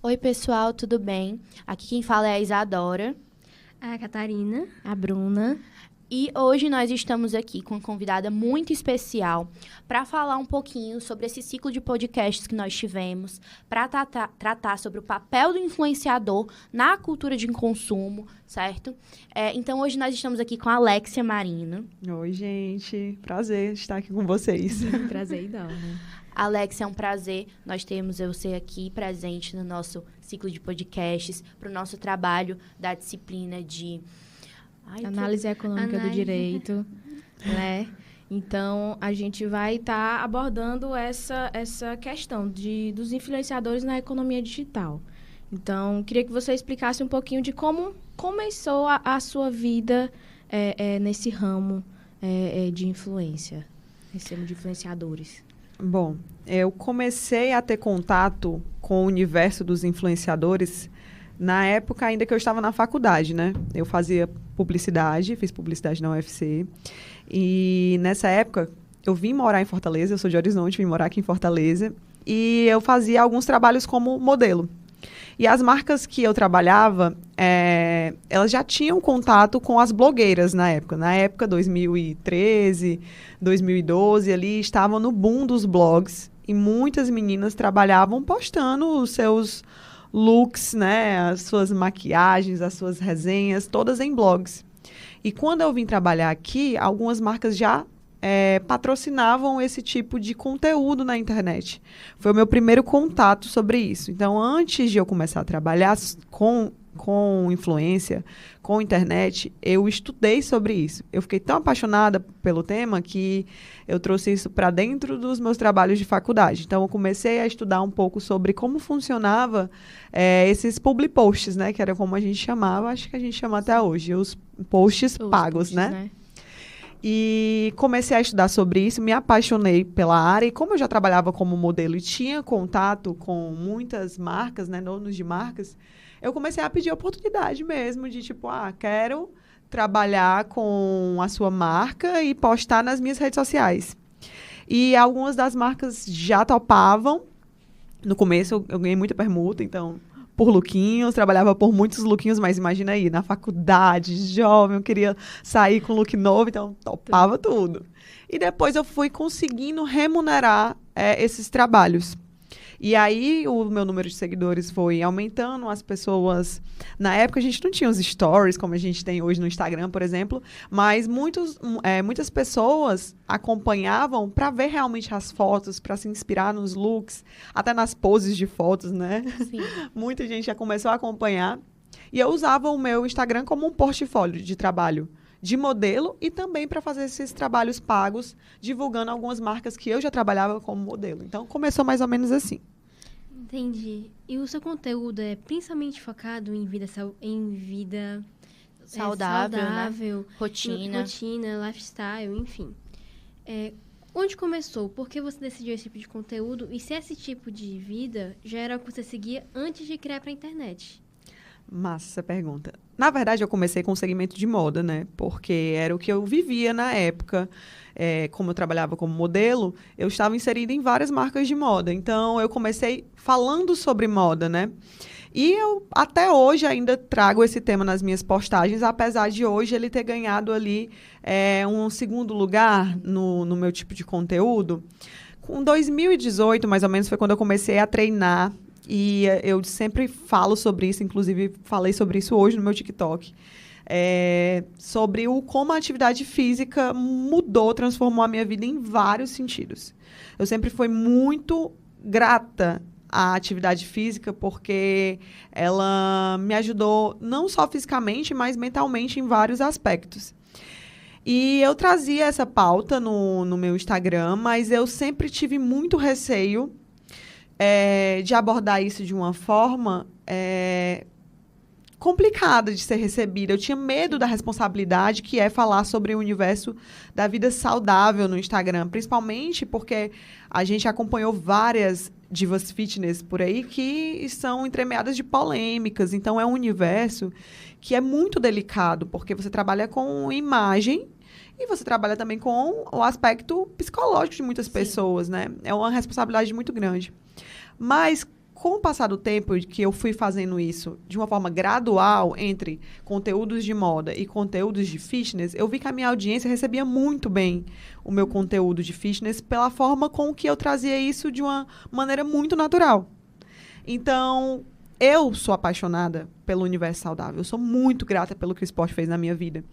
Oi, pessoal, tudo bem? Aqui quem fala é a Isadora. A Catarina. A Bruna. E hoje nós estamos aqui com uma convidada muito especial para falar um pouquinho sobre esse ciclo de podcasts que nós tivemos, para tratar sobre o papel do influenciador na cultura de consumo, certo? Então, hoje nós estamos aqui com a Alexia Marino. Oi, gente. Prazer estar aqui com vocês. Prazer enorme. Alexia, é um prazer nós termos você aqui presente no nosso ciclo de podcasts, para o nosso trabalho da disciplina de... Análise econômica do direito, né? Então, a gente vai estar abordando essa questão dos influenciadores na economia digital. Então, queria que você explicasse um pouquinho de como começou a sua vida nesse ramo de influência, nesse ramo de influenciadores. Bom, eu comecei a ter contato com o universo dos influenciadores na época ainda que eu estava na faculdade, né? Eu fazia publicidade, fiz publicidade na UFC. E nessa época, eu vim morar em Fortaleza, eu sou de Horizonte, vim morar aqui em Fortaleza. E eu fazia alguns trabalhos como modelo. E as marcas que eu trabalhava, elas já tinham contato com as blogueiras na época. Na época, 2013, 2012, ali estavam no boom dos blogs. E muitas meninas trabalhavam postando os seus looks, né, as suas maquiagens, as suas resenhas, todas em blogs. E quando eu vim trabalhar aqui, algumas marcas já patrocinavam esse tipo de conteúdo na internet. Foi o meu primeiro contato sobre isso. Então, antes de eu começar a trabalhar com influência, com internet, eu estudei sobre isso. Eu fiquei tão apaixonada pelo tema que eu trouxe isso para dentro dos meus trabalhos de faculdade. Então, eu comecei a estudar um pouco sobre como funcionava esses public posts, né? Que era como a gente chamava, acho que a gente chama até hoje, os posts pagos, né? E comecei a estudar sobre isso, me apaixonei pela área. E como eu já trabalhava como modelo e tinha contato com muitas marcas, né, donos de marcas, eu comecei a pedir oportunidade mesmo, de tipo, quero trabalhar com a sua marca e postar nas minhas redes sociais. E algumas das marcas já topavam. No começo eu ganhei muita permuta, então, por lookinhos, trabalhava por muitos lookinhos, mas imagina aí, na faculdade, jovem, eu queria sair com look novo, então topava tudo. E depois eu fui conseguindo remunerar esses trabalhos. E aí, o meu número de seguidores foi aumentando, as pessoas... Na época, a gente não tinha os stories, como a gente tem hoje no Instagram, por exemplo, mas muitas pessoas acompanhavam para ver realmente as fotos, para se inspirar nos looks, até nas poses de fotos, né? Sim. Muita gente já começou a acompanhar. E eu usava o meu Instagram como um portfólio de trabalho de modelo e também para fazer esses trabalhos pagos, divulgando algumas marcas que eu já trabalhava como modelo. Então, começou mais ou menos assim. Entendi. E o seu conteúdo é principalmente focado em vida Saudável, né? Rotina, lifestyle, enfim. Onde começou? Por que você decidiu esse tipo de conteúdo? E se esse tipo de vida já era o que você seguia antes de criar para a internet? Massa essa pergunta. Na verdade, eu comecei com o segmento de moda, né? Porque era o que eu vivia na época. Como eu trabalhava como modelo, eu estava inserida em várias marcas de moda. Então, eu comecei falando sobre moda, né? E eu, até hoje, ainda trago esse tema nas minhas postagens, apesar de hoje ele ter ganhado ali um segundo lugar no meu tipo de conteúdo. Com 2018, mais ou menos, foi quando eu comecei a treinar. E eu sempre falo sobre isso, inclusive falei sobre isso hoje no meu TikTok. Sobre como a atividade física mudou, transformou a minha vida em vários sentidos. Eu sempre fui muito grata à atividade física porque ela me ajudou não só fisicamente, mas mentalmente em vários aspectos. E eu trazia essa pauta no meu Instagram, mas eu sempre tive muito receio de abordar isso de uma forma complicada de ser recebida. Eu tinha medo da responsabilidade que é falar sobre o universo da vida saudável no Instagram, principalmente porque a gente acompanhou várias divas fitness por aí que são entremeadas de polêmicas. Então, é um universo que é muito delicado, porque você trabalha com imagem e você trabalha também com o aspecto psicológico de muitas pessoas, né? É uma responsabilidade muito grande. Mas, com o passar do tempo que eu fui fazendo isso de uma forma gradual entre conteúdos de moda e conteúdos de fitness, eu vi que a minha audiência recebia muito bem o meu conteúdo de fitness pela forma com que eu trazia isso de uma maneira muito natural. Então, eu sou apaixonada pelo universo saudável. Eu sou muito grata pelo que o esporte fez na minha vida.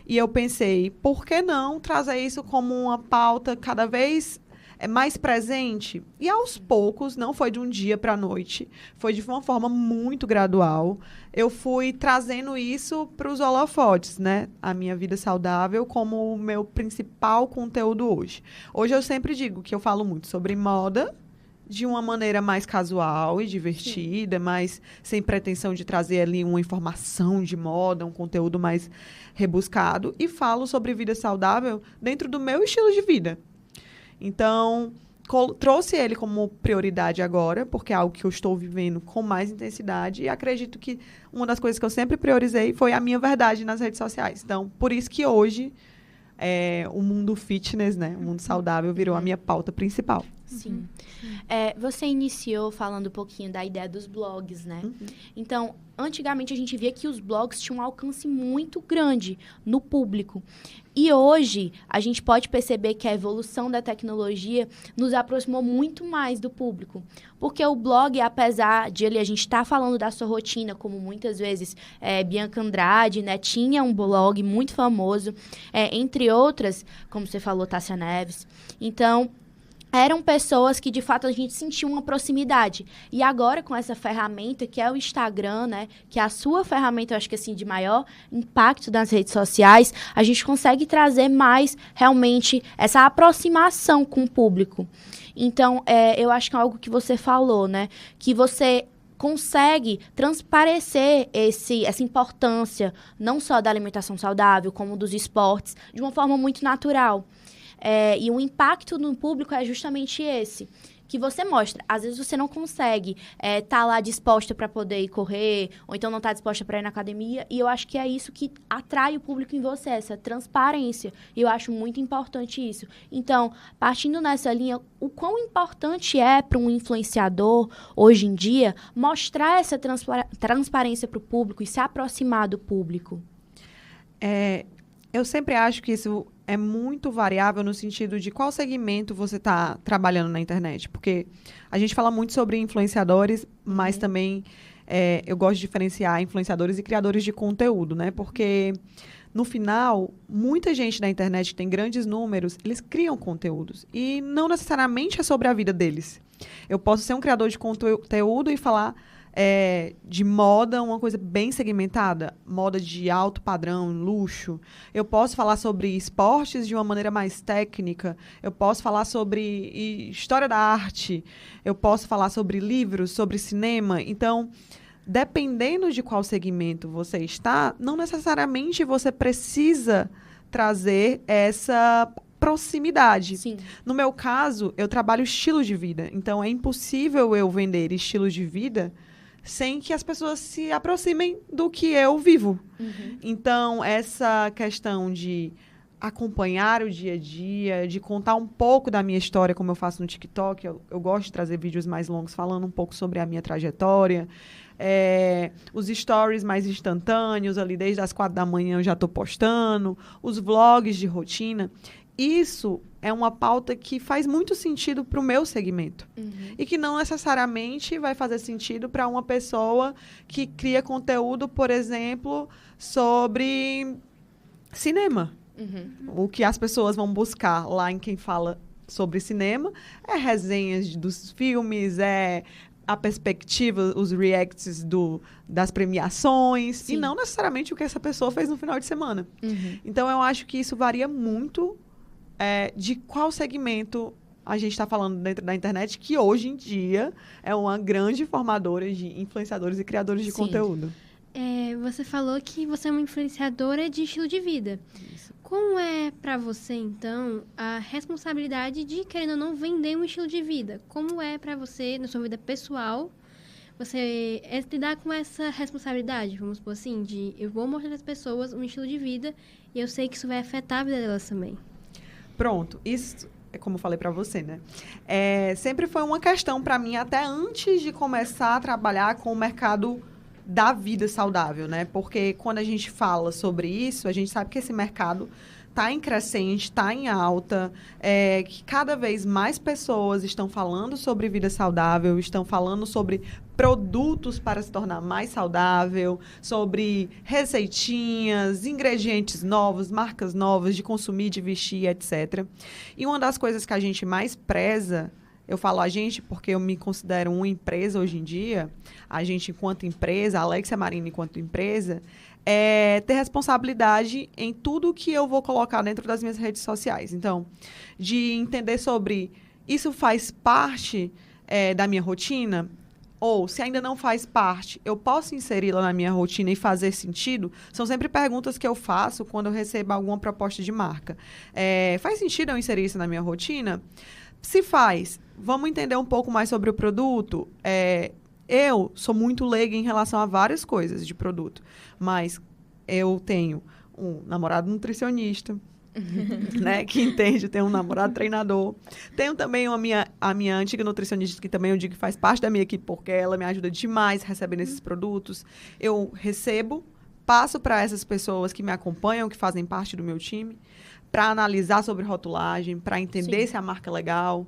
E eu pensei, por que não trazer isso como uma pauta cada vez mais presente? E aos poucos, não foi de um dia para a noite, foi de uma forma muito gradual. Eu fui trazendo isso para os holofotes, né? A minha vida saudável como o meu principal conteúdo hoje. Hoje eu sempre digo que eu falo muito sobre moda, de uma maneira mais casual e divertida, mas sem pretensão de trazer ali uma informação de moda, um conteúdo mais rebuscado. E falo sobre vida saudável dentro do meu estilo de vida. Então, trouxe ele como prioridade agora, porque é algo que eu estou vivendo com mais intensidade. E acredito que uma das coisas que eu sempre priorizei foi a minha verdade nas redes sociais. Então, por isso que hoje o mundo fitness, né, o mundo saudável, virou a minha pauta principal. Sim. Você iniciou falando um pouquinho da ideia dos blogs, né? Então, antigamente a gente via que os blogs tinham um alcance muito grande no público. E hoje, a gente pode perceber que a evolução da tecnologia nos aproximou muito mais do público. Porque o blog, apesar de a gente estar falando da sua rotina, como muitas vezes Bianca Andrade, né, tinha um blog muito famoso, entre outras, como você falou, Tássia Neves. Então, eram pessoas que, de fato, a gente sentia uma proximidade. E agora, com essa ferramenta, que é o Instagram, né? Que é a sua ferramenta, eu acho que, assim, de maior impacto nas redes sociais, a gente consegue trazer mais, realmente, essa aproximação com o público. Então, eu acho que é algo que você falou, né? Que você consegue transparecer essa importância, não só da alimentação saudável, como dos esportes, de uma forma muito natural. E o impacto no público é justamente esse, que você mostra. Às vezes você não consegue estar lá disposta para poder ir correr, ou então não está disposta para ir na academia, e eu acho que é isso que atrai o público em você, essa transparência. E eu acho muito importante isso. Então, partindo nessa linha, o quão importante é para um influenciador, hoje em dia, mostrar essa transparência para o público e se aproximar do público? Eu sempre acho que isso é muito variável no sentido de qual segmento você está trabalhando na internet. Porque a gente fala muito sobre influenciadores, mas também eu gosto de diferenciar influenciadores e criadores de conteúdo, né? Porque, no final, muita gente na internet que tem grandes números, eles criam conteúdos. E não necessariamente é sobre a vida deles. Eu posso ser um criador de conteúdo e falar de moda, uma coisa bem segmentada, moda de alto padrão, luxo. Eu posso falar sobre esportes de uma maneira mais técnica, eu posso falar sobre história da arte, eu posso falar sobre livros, sobre cinema. Então, dependendo de qual segmento você está, não necessariamente você precisa trazer essa proximidade. Sim. No meu caso, eu trabalho estilo de vida. Então, é impossível eu vender estilo de vida sem que as pessoas se aproximem do que eu vivo. Então, essa questão de acompanhar o dia a dia, de contar um pouco da minha história, como eu faço no TikTok, eu gosto de trazer vídeos mais longos falando um pouco sobre a minha trajetória, os stories mais instantâneos, ali desde as 4 da manhã eu já estou postando, os vlogs de rotina. Isso é uma pauta que faz muito sentido para o meu segmento. E que não necessariamente vai fazer sentido para uma pessoa que cria conteúdo, por exemplo, sobre cinema. O que as pessoas vão buscar lá em quem fala sobre cinema é resenhas dos filmes, a perspectiva, os reacts das premiações. Sim. E não necessariamente o que essa pessoa fez no final de semana. Então, eu acho que isso varia muito de qual segmento a gente está falando dentro da internet, que hoje em dia é uma grande formadora de influenciadores e criadores de conteúdo. Você falou que você é uma influenciadora de estilo de vida. Isso. Como é para você, então, a responsabilidade de, querendo ou não, vender um estilo de vida? Como é para você, na sua vida pessoal, você lidar com essa responsabilidade, vamos supor assim, de eu vou mostrar às pessoas um estilo de vida e eu sei que isso vai afetar a vida delas também? Pronto. Isso como eu falei para você, né? Sempre foi uma questão para mim, até antes de começar a trabalhar com o mercado da vida saudável, né? Porque quando a gente fala sobre isso, a gente sabe que esse mercado está em crescente, está em alta, que cada vez mais pessoas estão falando sobre vida saudável, estão falando sobre produtos para se tornar mais saudável, sobre receitinhas, ingredientes novos, marcas novas de consumir, de vestir, etc. E uma das coisas que a gente mais preza, eu falo a gente porque eu me considero uma empresa hoje em dia, a gente enquanto empresa, a Alexia Marina enquanto empresa, ter responsabilidade em tudo que eu vou colocar dentro das minhas redes sociais. Então, de entender sobre isso faz parte da minha rotina, ou se ainda não faz parte, eu posso inseri-la na minha rotina e fazer sentido? São sempre perguntas que eu faço quando eu recebo alguma proposta de marca. Faz sentido eu inserir isso na minha rotina? Se faz, vamos entender um pouco mais sobre o produto. Eu sou muito leiga em relação a várias coisas de produto, mas eu tenho um namorado nutricionista, né, que entende, tenho um namorado treinador. Tenho também a minha antiga nutricionista, que também eu digo que faz parte da minha equipe, porque ela me ajuda demais recebendo esses produtos. Eu recebo, passo para essas pessoas que me acompanham, que fazem parte do meu time, para analisar sobre rotulagem, para entender se a marca é legal.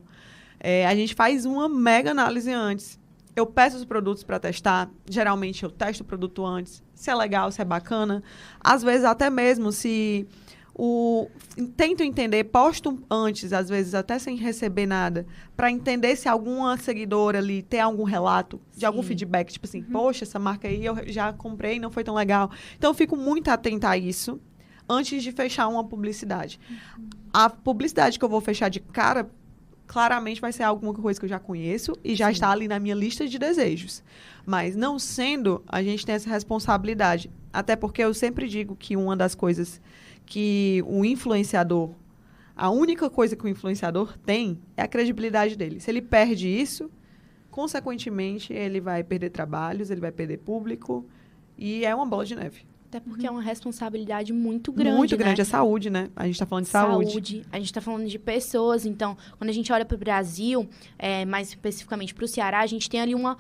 A gente faz uma mega análise antes. Eu peço os produtos para testar. Geralmente, eu testo o produto antes. Se é legal, se é bacana. Às vezes, até mesmo se... Tento entender, posto antes, às vezes, até sem receber nada, para entender se alguma seguidora ali tem algum relato, de algum feedback. Tipo assim, poxa, essa marca aí eu já comprei, não foi tão legal. Então, eu fico muito atenta a isso antes de fechar uma publicidade. A publicidade que eu vou fechar de cara, claramente vai ser alguma coisa que eu já conheço e já está ali na minha lista de desejos. Mas não sendo, a gente tem essa responsabilidade. Até porque eu sempre digo que uma das coisas que o influenciador, a única coisa que o influenciador tem é a credibilidade dele. Se ele perde isso, consequentemente, ele vai perder trabalhos, ele vai perder público e é uma bola de neve. Até porque é uma responsabilidade muito grande, muito grande, né? É saúde, né? A gente está falando de saúde. A gente está falando de pessoas. Então, quando a gente olha para o Brasil, mais especificamente para o Ceará, a gente tem ali uma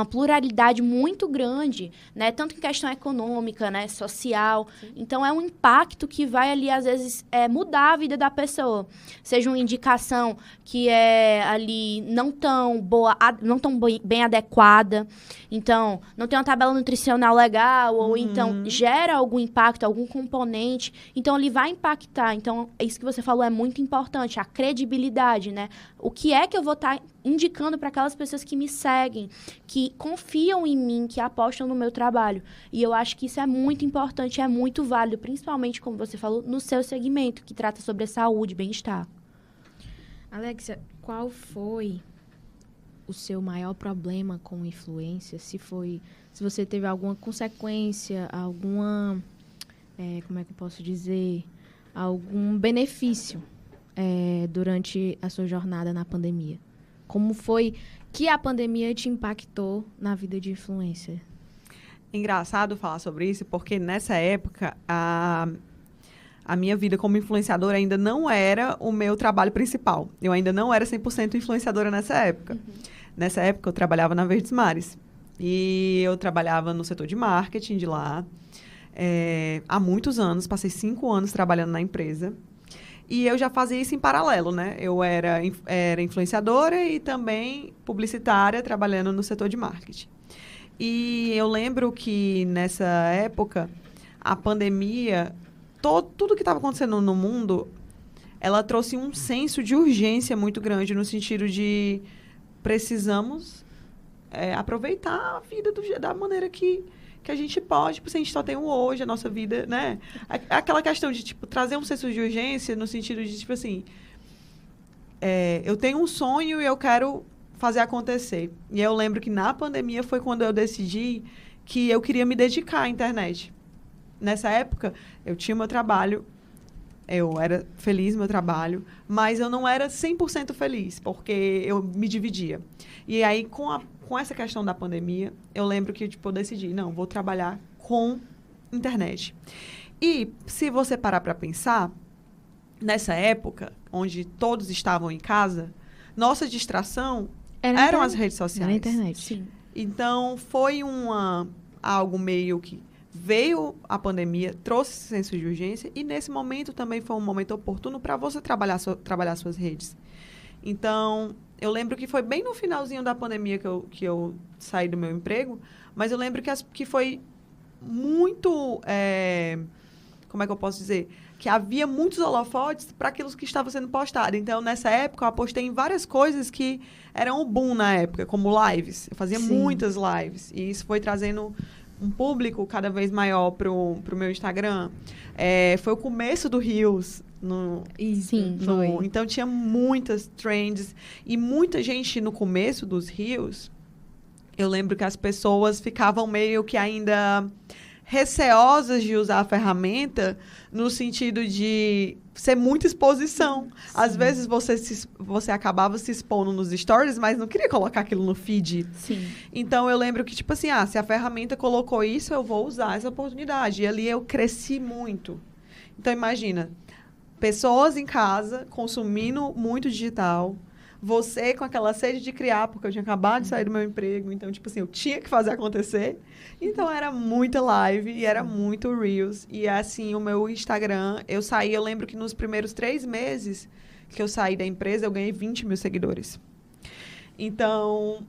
pluralidade muito grande, né? Tanto em questão econômica, né? Social. Sim. Então, é um impacto que vai ali, às vezes, mudar a vida da pessoa. Seja uma indicação que é ali não tão boa, não tão bem adequada. Então, não tem uma tabela nutricional legal, ou então gera algum impacto, algum componente, então ele vai impactar. Então, isso que você falou é muito importante, a credibilidade, né? O que é que eu vou estar indicando para aquelas pessoas que me seguem, que confiam em mim, que apostam no meu trabalho. E eu acho que isso é muito importante, é muito válido, principalmente, como você falou, no seu segmento, que trata sobre a saúde, bem-estar. Alexia, qual foi o seu maior problema com influência? Se você teve alguma consequência, alguma, como é que eu posso dizer, algum benefício durante a sua jornada na pandemia? Como foi que a pandemia te impactou na vida de influencer? Engraçado falar sobre isso, porque nessa época a minha vida como influenciadora ainda não era o meu trabalho principal. Eu ainda não era 100% influenciadora nessa época. Nessa época, eu trabalhava na Verdes Mares. E eu trabalhava no setor de marketing de lá. Há muitos anos, passei 5 anos trabalhando na empresa. E eu já fazia isso em paralelo, né? Eu era influenciadora e também publicitária, trabalhando no setor de marketing. E eu lembro que, nessa época, a pandemia, tudo que estava acontecendo no mundo, ela trouxe um senso de urgência muito grande, no sentido de precisamos aproveitar a vida da maneira que a gente pode, tipo, a gente só tem o hoje, a nossa vida, né? Aquela questão de, tipo, trazer um senso de urgência no sentido de, tipo assim, eu tenho um sonho e eu quero fazer acontecer. E eu lembro que na pandemia foi quando eu decidi que eu queria me dedicar à internet. Nessa época, eu tinha meu trabalho, eu era feliz no meu trabalho, mas eu não era 100% feliz, porque eu me dividia. E aí, com essa questão da pandemia, eu lembro que eu decidi, não, vou trabalhar com internet. E, se você parar para pensar, nessa época, onde todos estavam em casa, nossa distração eram as redes sociais. Na internet. Sim. Então, foi algo meio que veio a pandemia, trouxe esse senso de urgência e, nesse momento, também foi um momento oportuno para você trabalhar suas redes. Então, eu lembro que foi bem no finalzinho da pandemia que eu saí do meu emprego, mas eu lembro que foi muito... como é que eu posso dizer? Que havia muitos holofotes para aquilo que estava sendo postado. Então, nessa época, eu apostei em várias coisas que eram o boom na época, como lives. Eu fazia muitas lives. E isso foi trazendo um público cada vez maior pro meu Instagram. Foi o começo do Reels. Sim, Então, tinha muitas trends. E muita gente, no começo dos Reels, eu lembro que as pessoas ficavam meio que ainda receosas de usar a ferramenta, no sentido de ser muita exposição. Sim. Às vezes você acabava se expondo nos stories, mas não queria colocar aquilo no feed. Sim. Então, eu lembro que, tipo assim, se a ferramenta colocou isso, eu vou usar essa oportunidade. E ali eu cresci muito. Então, imagina, pessoas em casa consumindo muito digital, você com aquela sede de criar, porque eu tinha acabado de sair do meu emprego, então, tipo assim, eu tinha que fazer acontecer. Então, era muita live e era muito Reels. E, assim, o meu Instagram, eu lembro que nos primeiros 3 meses que eu saí da empresa, eu ganhei 20 mil seguidores. Então,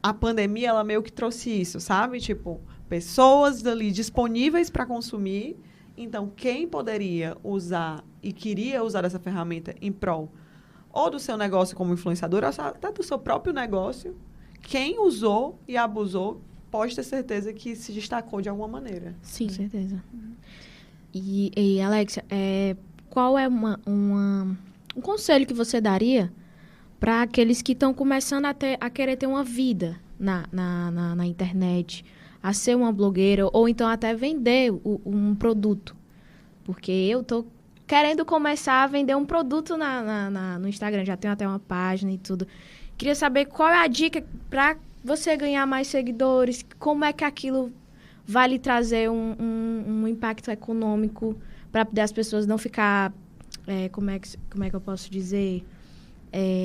a pandemia, ela meio que trouxe isso, sabe? Tipo, pessoas ali disponíveis para consumir. Então, quem poderia usar e queria usar essa ferramenta em prol ou do seu negócio como influenciador, ou até do seu próprio negócio, quem usou e abusou pode ter certeza que se destacou de alguma maneira. Sim. Com certeza. E Alexia, qual é um conselho que você daria para aqueles que estão começando a querer ter uma vida na internet, a ser uma blogueira, ou então até vender um produto? Porque eu tô querendo começar a vender um produto no Instagram, já tenho até uma página e tudo. Queria saber qual é a dica para você ganhar mais seguidores, como é que aquilo vai lhe trazer um impacto econômico para poder as pessoas não ficar, como é que eu posso dizer?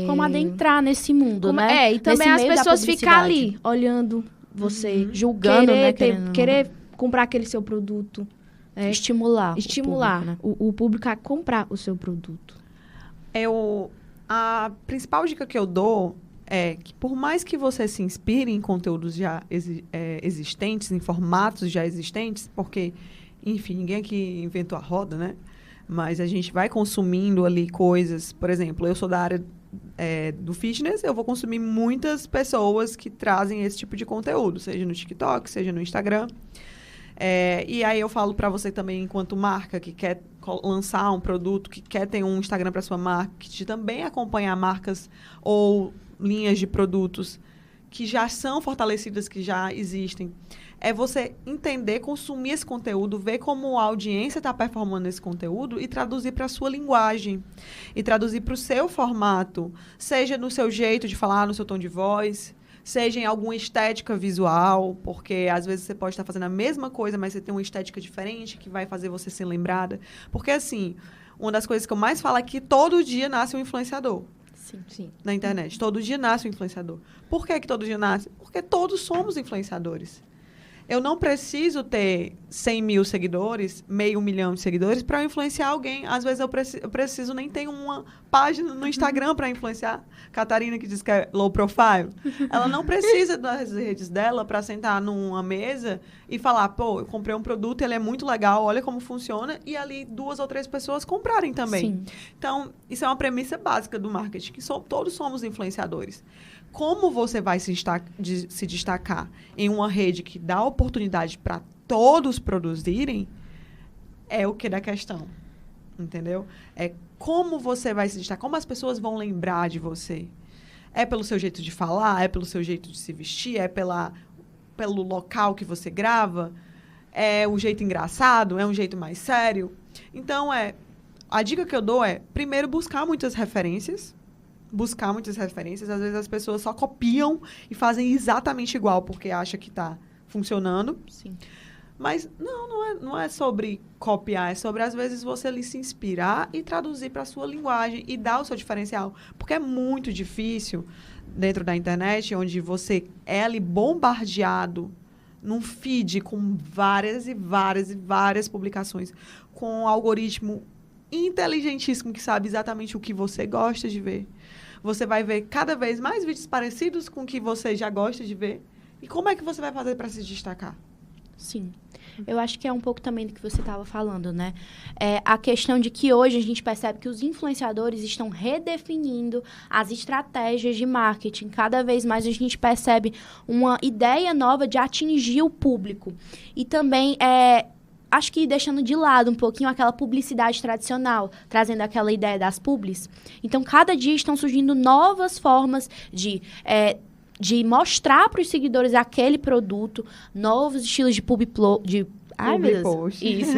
Como adentrar nesse mundo, né? E também as pessoas ficar ali, olhando você, julgando, querer comprar aquele seu produto. Estimular o público a comprar o seu produto. A principal dica que eu dou é que, por mais que você se inspire em conteúdos já existentes, em formatos já existentes, porque, enfim, ninguém aqui inventou a roda, né? Mas a gente vai consumindo ali coisas. Por exemplo, eu sou da área do fitness, eu vou consumir muitas pessoas que trazem esse tipo de conteúdo, seja no TikTok, seja no Instagram. E aí eu falo para você também, enquanto marca que quer lançar um produto, que quer ter um Instagram para sua marca, que também acompanhar marcas ou linhas de produtos que já são fortalecidas, que já existem. É você entender, consumir esse conteúdo, ver como a audiência está performando esse conteúdo e traduzir para a sua linguagem. E traduzir para o seu formato, seja no seu jeito de falar, no seu tom de voz, seja em alguma estética visual, porque às vezes você pode estar fazendo a mesma coisa, mas você tem uma estética diferente que vai fazer você ser lembrada. Porque, assim, uma das coisas que eu mais falo é que todo dia nasce um influenciador. Sim. Na internet. Todo dia nasce um influenciador. Por que todo dia nasce? Porque todos somos influenciadores. Eu não preciso ter 100 mil seguidores, 500 mil de seguidores, para eu influenciar alguém. Às vezes eu preciso nem ter uma página no Instagram para influenciar. Catarina, que diz que é low profile, ela não precisa das redes dela para sentar numa mesa e falar, pô, eu comprei um produto, ele é muito legal, olha como funciona, e ali 2 ou 3 pessoas comprarem também. Sim. Então, isso é uma premissa básica do marketing, que todos somos influenciadores. Como você vai se destacar em uma rede que dá oportunidade para todos produzirem, é o que da questão, entendeu? É como você vai se destacar, como as pessoas vão lembrar de você. É pelo seu jeito de falar, é pelo seu jeito de se vestir, é pelo local que você grava, é um jeito engraçado, é um jeito mais sério. Então, a dica que eu dou é, primeiro, buscar muitas referências. Às vezes as pessoas só copiam e fazem exatamente igual porque acham que está funcionando. Sim. Mas não é sobre copiar, é sobre, às vezes, você ali se inspirar e traduzir para a sua linguagem e dar o seu diferencial. Porque é muito difícil, dentro da internet, onde você é ali bombardeado num feed com várias e várias e várias publicações, com um algoritmo inteligentíssimo que sabe exatamente o que você gosta de ver. Você vai ver cada vez mais vídeos parecidos com o que você já gosta de ver. E como é que você vai fazer para se destacar? Sim. Eu acho que é um pouco também do que você estava falando, né? A questão de que hoje a gente percebe que os influenciadores estão redefinindo as estratégias de marketing. Cada vez mais a gente percebe uma ideia nova de atingir o público. E também, acho que deixando de lado um pouquinho aquela publicidade tradicional, trazendo aquela ideia das publis. Então, cada dia estão surgindo novas formas de mostrar para os seguidores aquele produto, novos estilos de public post. Isso,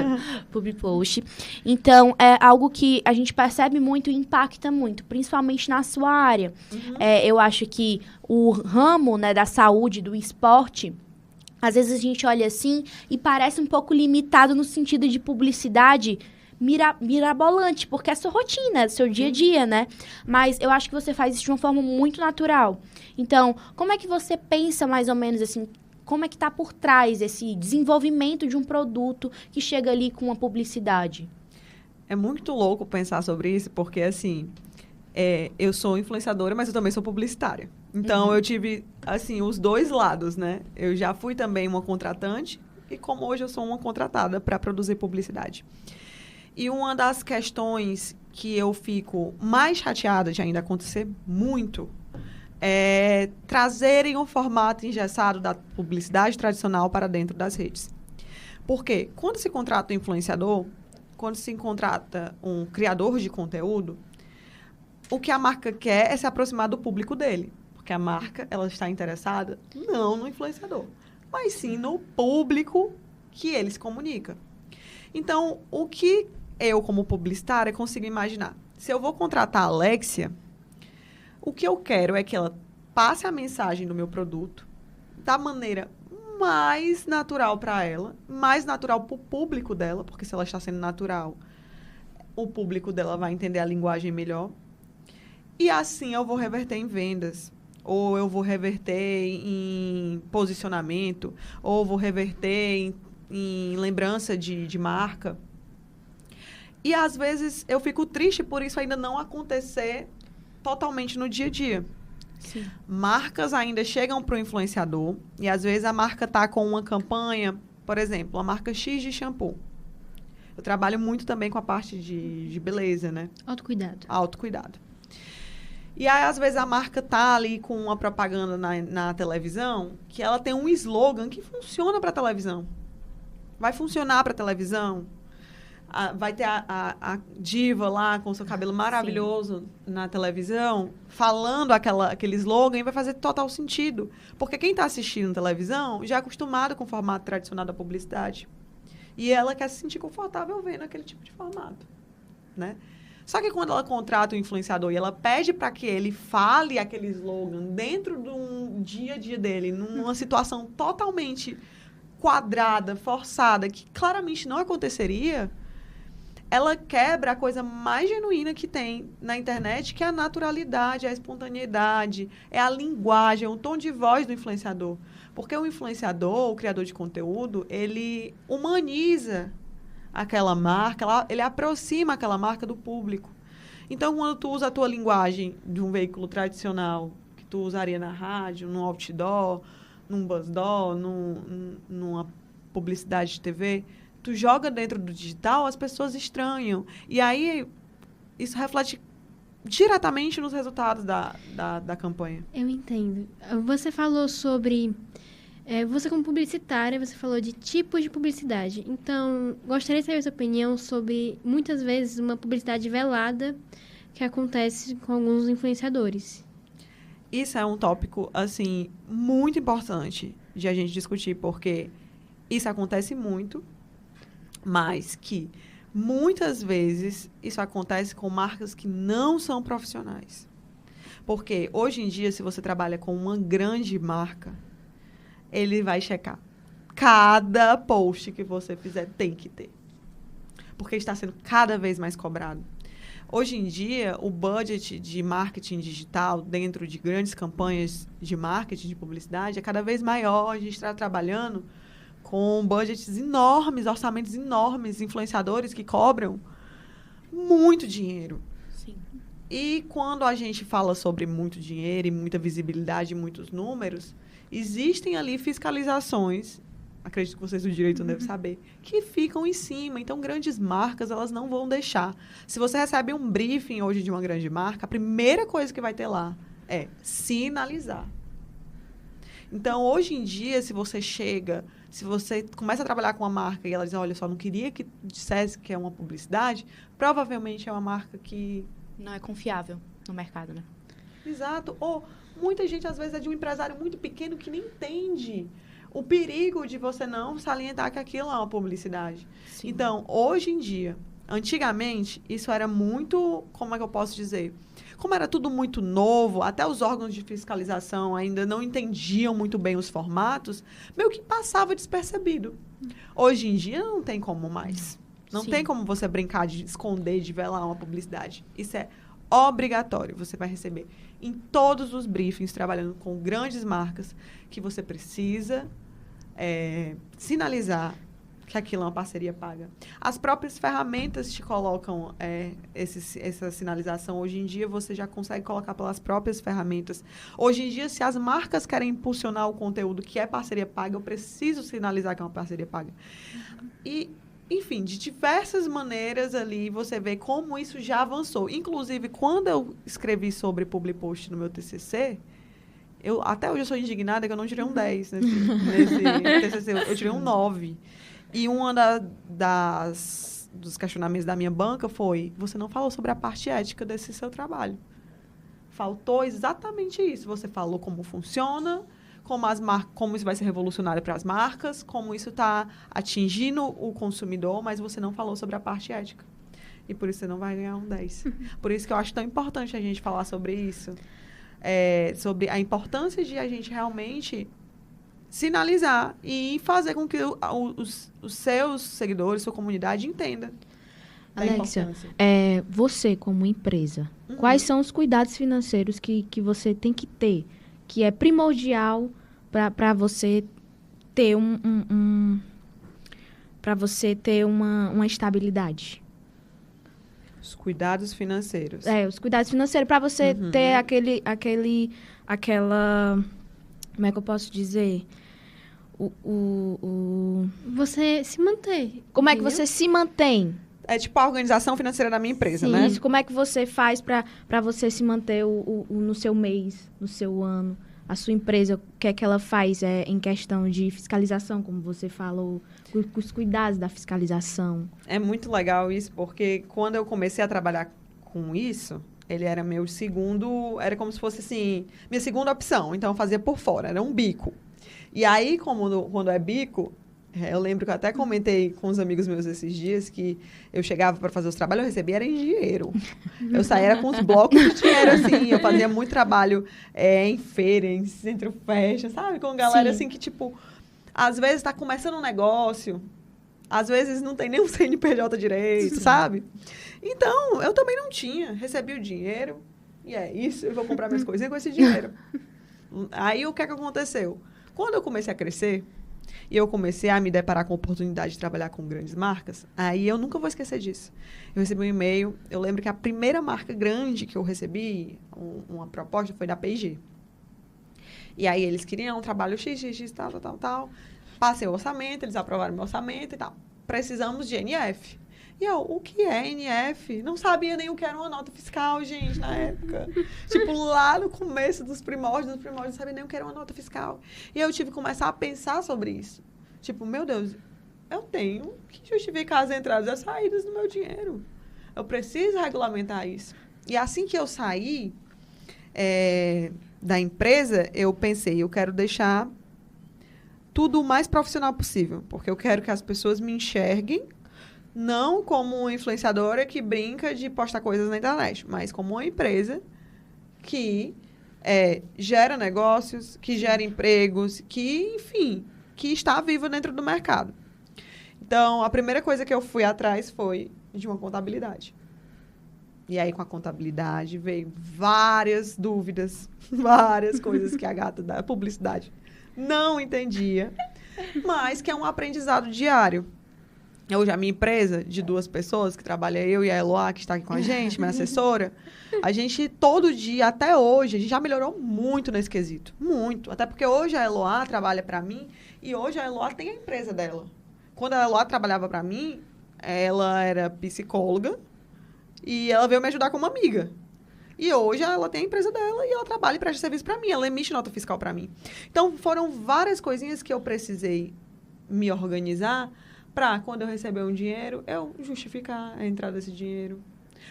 public post. Então, é algo que a gente percebe muito e impacta muito, principalmente na sua área. Uhum. Eu acho que o ramo, né, da saúde, do esporte, às vezes a gente olha assim e parece um pouco limitado no sentido de publicidade mirabolante, porque é sua rotina, é seu dia a dia, né? Mas eu acho que você faz isso de uma forma muito natural. Então, como é que você pensa mais ou menos assim, como é que está por trás esse desenvolvimento de um produto que chega ali com uma publicidade? É muito louco pensar sobre isso, porque assim, eu sou influenciadora, mas eu também sou publicitária. Então, eu tive, assim, os dois lados, né? Eu já fui também uma contratante e como hoje eu sou uma contratada para produzir publicidade. E uma das questões que eu fico mais chateada de ainda acontecer muito é trazerem o formato engessado da publicidade tradicional para dentro das redes. Por quê? Quando se contrata um influenciador, quando se contrata um criador de conteúdo, o que a marca quer é se aproximar do público dele. Porque a marca, ela está interessada não no influenciador, mas sim no público que ele se comunica. Então, o que eu, como publicitária, consigo imaginar? Se eu vou contratar a Alexia, o que eu quero é que ela passe a mensagem do meu produto da maneira mais natural para ela, mais natural para o público dela, porque se ela está sendo natural, o público dela vai entender a linguagem melhor. E assim eu vou reverter em vendas, ou eu vou reverter em posicionamento, ou vou reverter em lembrança de marca. E, às vezes, eu fico triste por isso ainda não acontecer totalmente no dia a dia. Sim. Marcas ainda chegam para o influenciador e, às vezes, a marca está com uma campanha, por exemplo, a marca X de shampoo. Eu trabalho muito também com a parte de beleza, né? Autocuidado. Autocuidado. E aí, às vezes, a marca tá ali com uma propaganda na televisão que ela tem um slogan que funciona para a televisão. Vai funcionar para a televisão. Vai ter a diva lá com o seu cabelo maravilhoso na televisão, falando aquele slogan, e vai fazer total sentido. Porque quem está assistindo televisão já é acostumado com o formato tradicional da publicidade. E ela quer se sentir confortável vendo aquele tipo de formato, né? Só que quando ela contrata o influenciador e ela pede para que ele fale aquele slogan dentro de um dia a dia dele, numa situação totalmente quadrada, forçada, que claramente não aconteceria, ela quebra a coisa mais genuína que tem na internet, que é a naturalidade, a espontaneidade, é a linguagem, é o tom de voz do influenciador. Porque o influenciador, o criador de conteúdo, ele humaniza aquela marca, ele aproxima aquela marca do público. Então, quando tu usa a tua linguagem de um veículo tradicional, que tu usaria na rádio, num outdoor, num buzzdoor, numa publicidade de TV, tu joga dentro do digital, as pessoas estranham. E aí, isso reflete diretamente nos resultados da campanha. Eu entendo. Você falou sobre... você como publicitária, você falou de tipos de publicidade. Então, gostaria de saber a sua opinião sobre, muitas vezes, uma publicidade velada que acontece com alguns influenciadores. Isso é um tópico, assim, muito importante de a gente discutir, porque isso acontece muito, mas que muitas vezes isso acontece com marcas que não são profissionais. Porque hoje em dia, se você trabalha com uma grande marca, ele vai checar cada post que você fizer tem que ter. Porque está sendo cada vez mais cobrado. Hoje em dia, o budget de marketing digital dentro de grandes campanhas de marketing, de publicidade, é cada vez maior. A gente está trabalhando com budgets enormes, orçamentos enormes, influenciadores que cobram muito dinheiro. Sim. E quando a gente fala sobre muito dinheiro e muita visibilidade e muitos números, existem ali fiscalizações, acredito que vocês do direito não devem saber, que ficam em cima. Então, grandes marcas, elas não vão deixar. Se você recebe um briefing hoje de uma grande marca, a primeira coisa que vai ter lá é sinalizar. Então, hoje em dia, se você começa a trabalhar com uma marca e ela diz, olha, eu só não queria que dissesse que é uma publicidade, provavelmente é uma marca que... Não é confiável no mercado, né? Exato. Ou muita gente, às vezes, é de um empresário muito pequeno que nem entende o perigo de você não salientar que aquilo é uma publicidade. Sim. Então, hoje em dia, antigamente, isso era muito, como é que eu posso dizer? Como era tudo muito novo, até os órgãos de fiscalização ainda não entendiam muito bem os formatos, meio que passava despercebido. Hoje em dia, não tem como mais. Não Sim. tem como você brincar de esconder, de velar uma publicidade. Isso é obrigatório. Você vai receber em todos os briefings, trabalhando com grandes marcas, que você precisa sinalizar que aquilo é uma parceria paga. As próprias ferramentas te colocam essa sinalização. Hoje em dia, você já consegue colocar pelas próprias ferramentas. Hoje em dia, se as marcas querem impulsionar o conteúdo que é parceria paga, eu preciso sinalizar que é uma parceria paga. E, enfim, de diversas maneiras ali, você vê como isso já avançou. Inclusive, quando eu escrevi sobre public post no meu TCC, até hoje eu sou indignada que eu não tirei um 10 nesse TCC. Eu tirei um 9. E uma dos questionamentos da minha banca foi, você não falou sobre a parte ética desse seu trabalho. Faltou exatamente isso. Você falou como funciona, como isso vai ser revolucionário para as marcas, como isso está atingindo o consumidor, mas você não falou sobre a parte ética. E por isso você não vai ganhar um 10. Por isso que eu acho tão importante a gente falar sobre isso. Sobre a importância de a gente realmente sinalizar e fazer com que os seus seguidores, sua comunidade entenda da Alexia, importância. Você como empresa, quais são os cuidados financeiros que você tem que ter, que é primordial para você ter para você ter uma estabilidade? Os cuidados financeiros. Os cuidados financeiros para você ter aquela, como é que eu posso dizer? Você se manter. Como é que você se mantém? É tipo a organização financeira da minha empresa, Sim, né? isso. Como é que você faz para você se manter no seu mês, no seu ano? A sua empresa, o que é que ela faz em questão de fiscalização, como você falou, os cuidados da fiscalização? É muito legal isso, porque quando eu comecei a trabalhar com isso, ele era meu segundo, era como se fosse assim, minha segunda opção. Então, eu fazia por fora, era um bico. E aí, quando é bico, eu lembro que eu até comentei com os amigos meus esses dias que eu chegava para fazer os trabalhos, eu recebia era em dinheiro. Eu saía com os blocos de dinheiro, assim. Eu fazia muito trabalho em feira, em centro fashion, sabe? Com galera, assim, que, tipo, às vezes está começando um negócio, às vezes não tem nem um CNPJ direito, sabe? Então, eu também não tinha. Recebi o dinheiro e é isso, eu vou comprar minhas coisinhas com esse dinheiro. Aí, o que é que aconteceu? Quando eu comecei a crescer, e eu comecei a me deparar com a oportunidade de trabalhar com grandes marcas, aí eu nunca vou esquecer disso. Eu recebi um e-mail, eu lembro que a primeira marca grande que eu recebi, uma proposta, foi da P&G. E aí eles queriam um trabalho x, tal. Passei o orçamento, eles aprovaram meu orçamento e tal. Precisamos de NF. E eu, o que é NF? Não sabia nem o que era uma nota fiscal, gente, na época. Tipo, lá no começo dos primórdios, não sabia nem o que era uma nota fiscal. E eu tive que começar a pensar sobre isso. Tipo, meu Deus, eu tenho que justificar as entradas e as saídas do meu dinheiro. Eu preciso regulamentar isso. E assim que eu saí da empresa, eu pensei, eu quero deixar tudo o mais profissional possível. Porque eu quero que as pessoas me enxerguem não como uma influenciadora que brinca de postar coisas na internet, mas como uma empresa que gera negócios, que gera empregos, que, enfim, que está vivo dentro do mercado. Então, a primeira coisa que eu fui atrás foi de uma contabilidade. E aí, com a contabilidade, veio várias dúvidas, várias coisas que a gata da publicidade não entendia, mas que é um aprendizado diário. Hoje, a minha empresa, de 2 pessoas, que trabalha eu e a Eloá, que está aqui com a gente, minha assessora, a gente, todo dia, até hoje, a gente já melhorou muito nesse quesito. Muito. Até porque hoje a Eloá trabalha para mim e hoje a Eloá tem a empresa dela. Quando a Eloá trabalhava para mim, ela era psicóloga e ela veio me ajudar como amiga. E hoje ela tem a empresa dela e ela trabalha e presta serviço para mim. Ela emite nota fiscal para mim. Então, foram várias coisinhas que eu precisei me organizar para, quando eu receber um dinheiro, eu justificar a entrada desse dinheiro.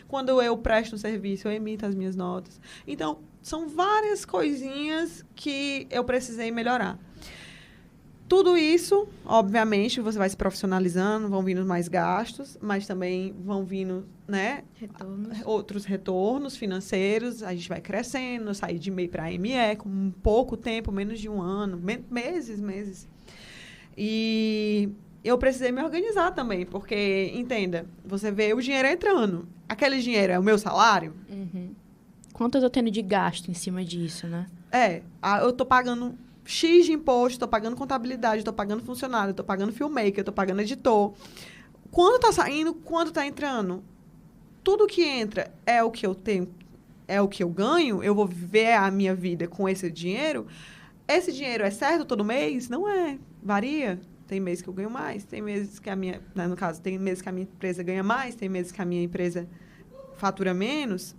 Quando eu presto um serviço, eu emito as minhas notas. Então, são várias coisinhas que eu precisei melhorar. Tudo isso, obviamente, você vai se profissionalizando, vão vindo mais gastos, mas também vão vindo, né, outros retornos financeiros. A gente vai crescendo, sair de MEI para ME com um pouco tempo, menos de um ano, meses. E eu precisei me organizar também, porque, entenda, você vê o dinheiro entrando. Aquele dinheiro é o meu salário? Uhum. Quanto eu tô tendo de gasto em cima disso, né? Eu tô pagando X de imposto, tô pagando contabilidade, tô pagando funcionário, tô pagando filmmaker, tô pagando editor. Quando tá saindo, quando tá entrando? Tudo que entra é o que eu tenho, é o que eu ganho, eu vou viver a minha vida com esse dinheiro. Esse dinheiro é certo todo mês? Não é. Varia. Tem meses que eu ganho mais, tem meses que a minha... No caso, tem meses que a minha empresa ganha mais, tem meses que a minha empresa fatura menos.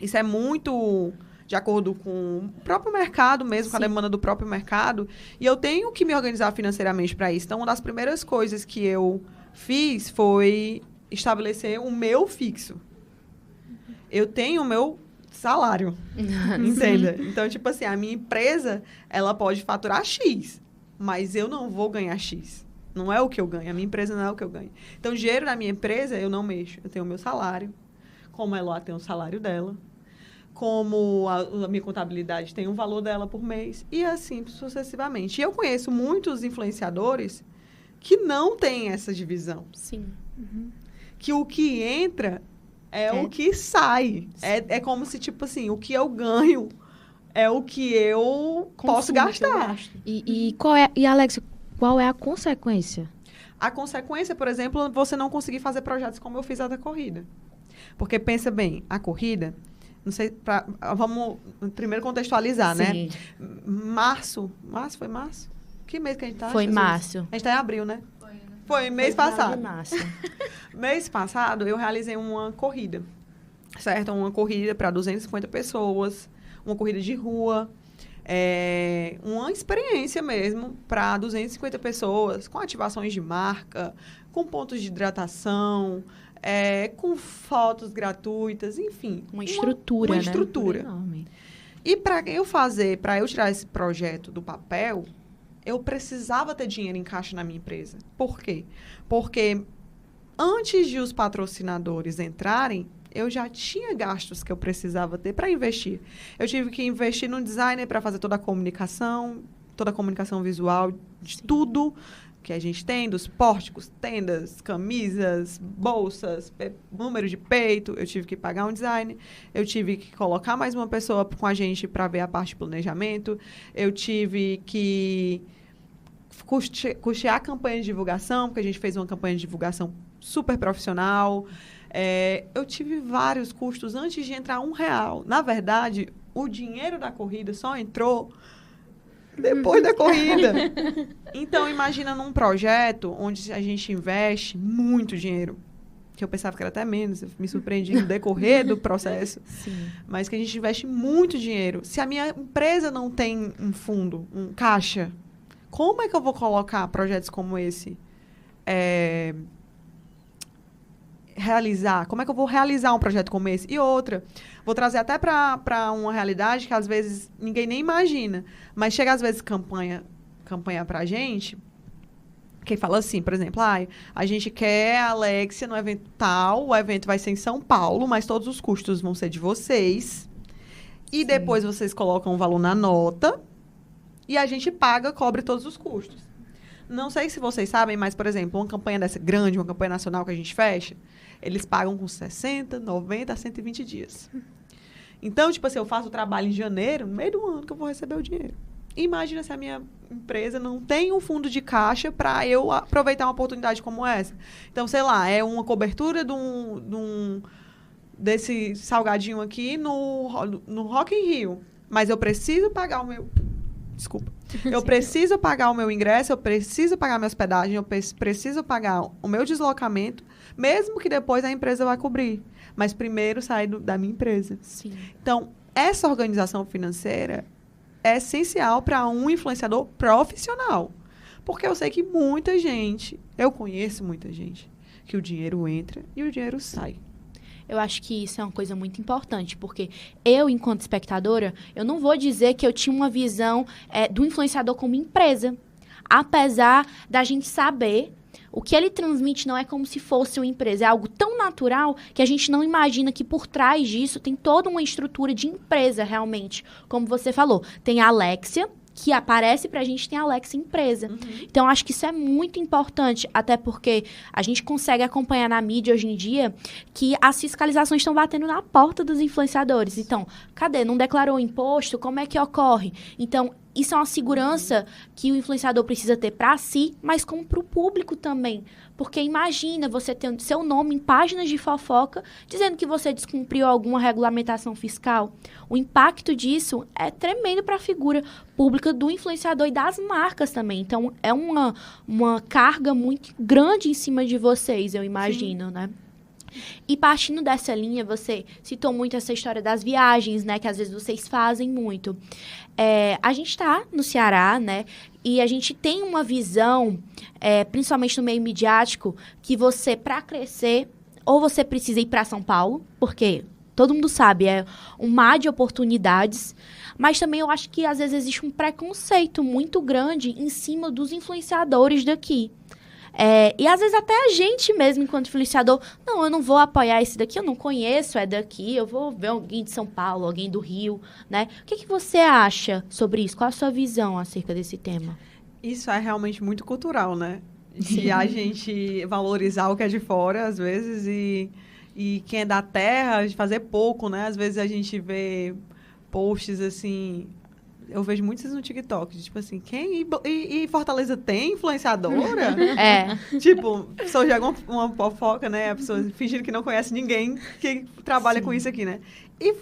Isso é muito de acordo com o próprio mercado mesmo, com a demanda do próprio mercado. E eu tenho que me organizar financeiramente para isso. Então, uma das primeiras coisas que eu fiz foi estabelecer o meu fixo. Eu tenho o meu salário, entenda? Então, tipo assim, a minha empresa, ela pode faturar X, mas eu não vou ganhar X. Não é o que eu ganho. A minha empresa não é o que eu ganho. Então, o dinheiro da minha empresa, eu não mexo. Eu tenho o meu salário. Como a Eloá tem o salário dela. Como a minha contabilidade tem o valor dela por mês. E assim, sucessivamente. E eu conheço muitos influenciadores que não têm essa divisão. Sim. Uhum. Que o que entra é o que sai. É como se, tipo assim, o que eu ganho é o que eu posso gastar. E Alex, qual é a consequência? A consequência, por exemplo, você não conseguir fazer projetos como eu fiz a da corrida. Porque, pensa bem, a corrida, não sei, vamos primeiro contextualizar, Sim. né? Março? Foi março? Que mês que a gente tá? Foi março. A gente tá em abril, né? Foi mês passado. Março. Mês passado, eu realizei uma corrida, certo? Uma corrida para 250 pessoas, uma corrida de rua, uma experiência mesmo para 250 pessoas, com ativações de marca, com pontos de hidratação, com fotos gratuitas, enfim. Uma estrutura, uma né? estrutura. Enorme. E para eu tirar esse projeto do papel, eu precisava ter dinheiro em caixa na minha empresa. Por quê? Porque antes de os patrocinadores entrarem, eu já tinha gastos que eu precisava ter para investir. Eu tive que investir num designer para fazer toda a comunicação visual, de tudo que a gente tem, dos pórticos, tendas, camisas, bolsas, número de peito. Eu tive que pagar um designer, eu tive que colocar mais uma pessoa com a gente para ver a parte de planejamento, eu tive que custear a campanha de divulgação, porque a gente fez uma campanha de divulgação super profissional. Eu tive vários custos antes de entrar R$1. Na verdade, o dinheiro da corrida só entrou depois da corrida. Então, imagina num projeto onde a gente investe muito dinheiro, que eu pensava que era até menos, eu me surpreendi no decorrer do processo, Sim. mas que a gente investe muito dinheiro. Se a minha empresa não tem um fundo, um caixa, como é que eu vou colocar projetos como esse? Como é que eu vou realizar um projeto como esse? E outra, vou trazer até para uma realidade que às vezes ninguém nem imagina, mas chega às vezes campanha pra gente, que fala assim, por exemplo, a gente quer a Alexia no evento tal, o evento vai ser em São Paulo, mas todos os custos vão ser de vocês, e Sim. depois vocês colocam o valor na nota, e a gente cobre todos os custos. Não sei se vocês sabem, mas, por exemplo, uma campanha dessa grande, uma campanha nacional que a gente fecha, eles pagam com 60, 90 a 120 dias. Então, tipo assim, eu faço o trabalho em janeiro, no meio do ano que eu vou receber o dinheiro. Imagina se a minha empresa não tem um fundo de caixa para eu aproveitar uma oportunidade como essa. Então, sei lá, é uma cobertura desse salgadinho aqui no Rock in Rio. Mas eu preciso pagar o meu... Desculpa. Eu preciso pagar o meu ingresso, eu preciso pagar minha hospedagem, eu preciso pagar o meu deslocamento, mesmo que depois a empresa vai cobrir. Mas primeiro sai da minha empresa. Sim. Então, essa organização financeira é essencial para um influenciador profissional. Porque eu sei que eu conheço muita gente, que o dinheiro entra e o dinheiro sai. Eu acho que isso é uma coisa muito importante, porque eu, enquanto espectadora, eu não vou dizer que eu tinha uma visão do influenciador como empresa. Apesar da gente saber, o que ele transmite não é como se fosse uma empresa. É algo tão natural que a gente não imagina que por trás disso tem toda uma estrutura de empresa, realmente. Como você falou, tem a Alexia, que aparece pra gente, tem a Alexia empresa. Uhum. Então, acho que isso é muito importante, até porque a gente consegue acompanhar na mídia hoje em dia que as fiscalizações estão batendo na porta dos influenciadores. Então, cadê? Não declarou imposto? Como é que ocorre? Então, isso é uma segurança que o influenciador precisa ter para si, mas como para o público também. Porque imagina você tendo seu nome em páginas de fofoca dizendo que você descumpriu alguma regulamentação fiscal. O impacto disso é tremendo para a figura pública do influenciador e das marcas também. Então, é uma carga muito grande em cima de vocês, eu imagino, né? E partindo dessa linha, você citou muito essa história das viagens, né? Que às vezes vocês fazem muito. A gente está no Ceará, né? E a gente tem uma visão, principalmente no meio midiático, que você, para crescer, ou você precisa ir para São Paulo, porque todo mundo sabe, é um mar de oportunidades, mas também eu acho que às vezes existe um preconceito muito grande em cima dos influenciadores daqui. E às vezes até a gente mesmo, enquanto influenciador, não, eu não vou apoiar esse daqui, eu não conheço, é daqui, eu vou ver alguém de São Paulo, alguém do Rio, né? O que você acha sobre isso? Qual a sua visão acerca desse tema? Isso é realmente muito cultural, né? De a gente valorizar o que é de fora, às vezes, e quem é da terra, de fazer pouco, né? Às vezes a gente vê posts assim... Eu vejo muitos no TikTok, tipo assim, e Fortaleza tem influenciadora? Tipo, a pessoa joga uma fofoca, né? A pessoa fingindo que não conhece ninguém que trabalha com isso aqui, né? E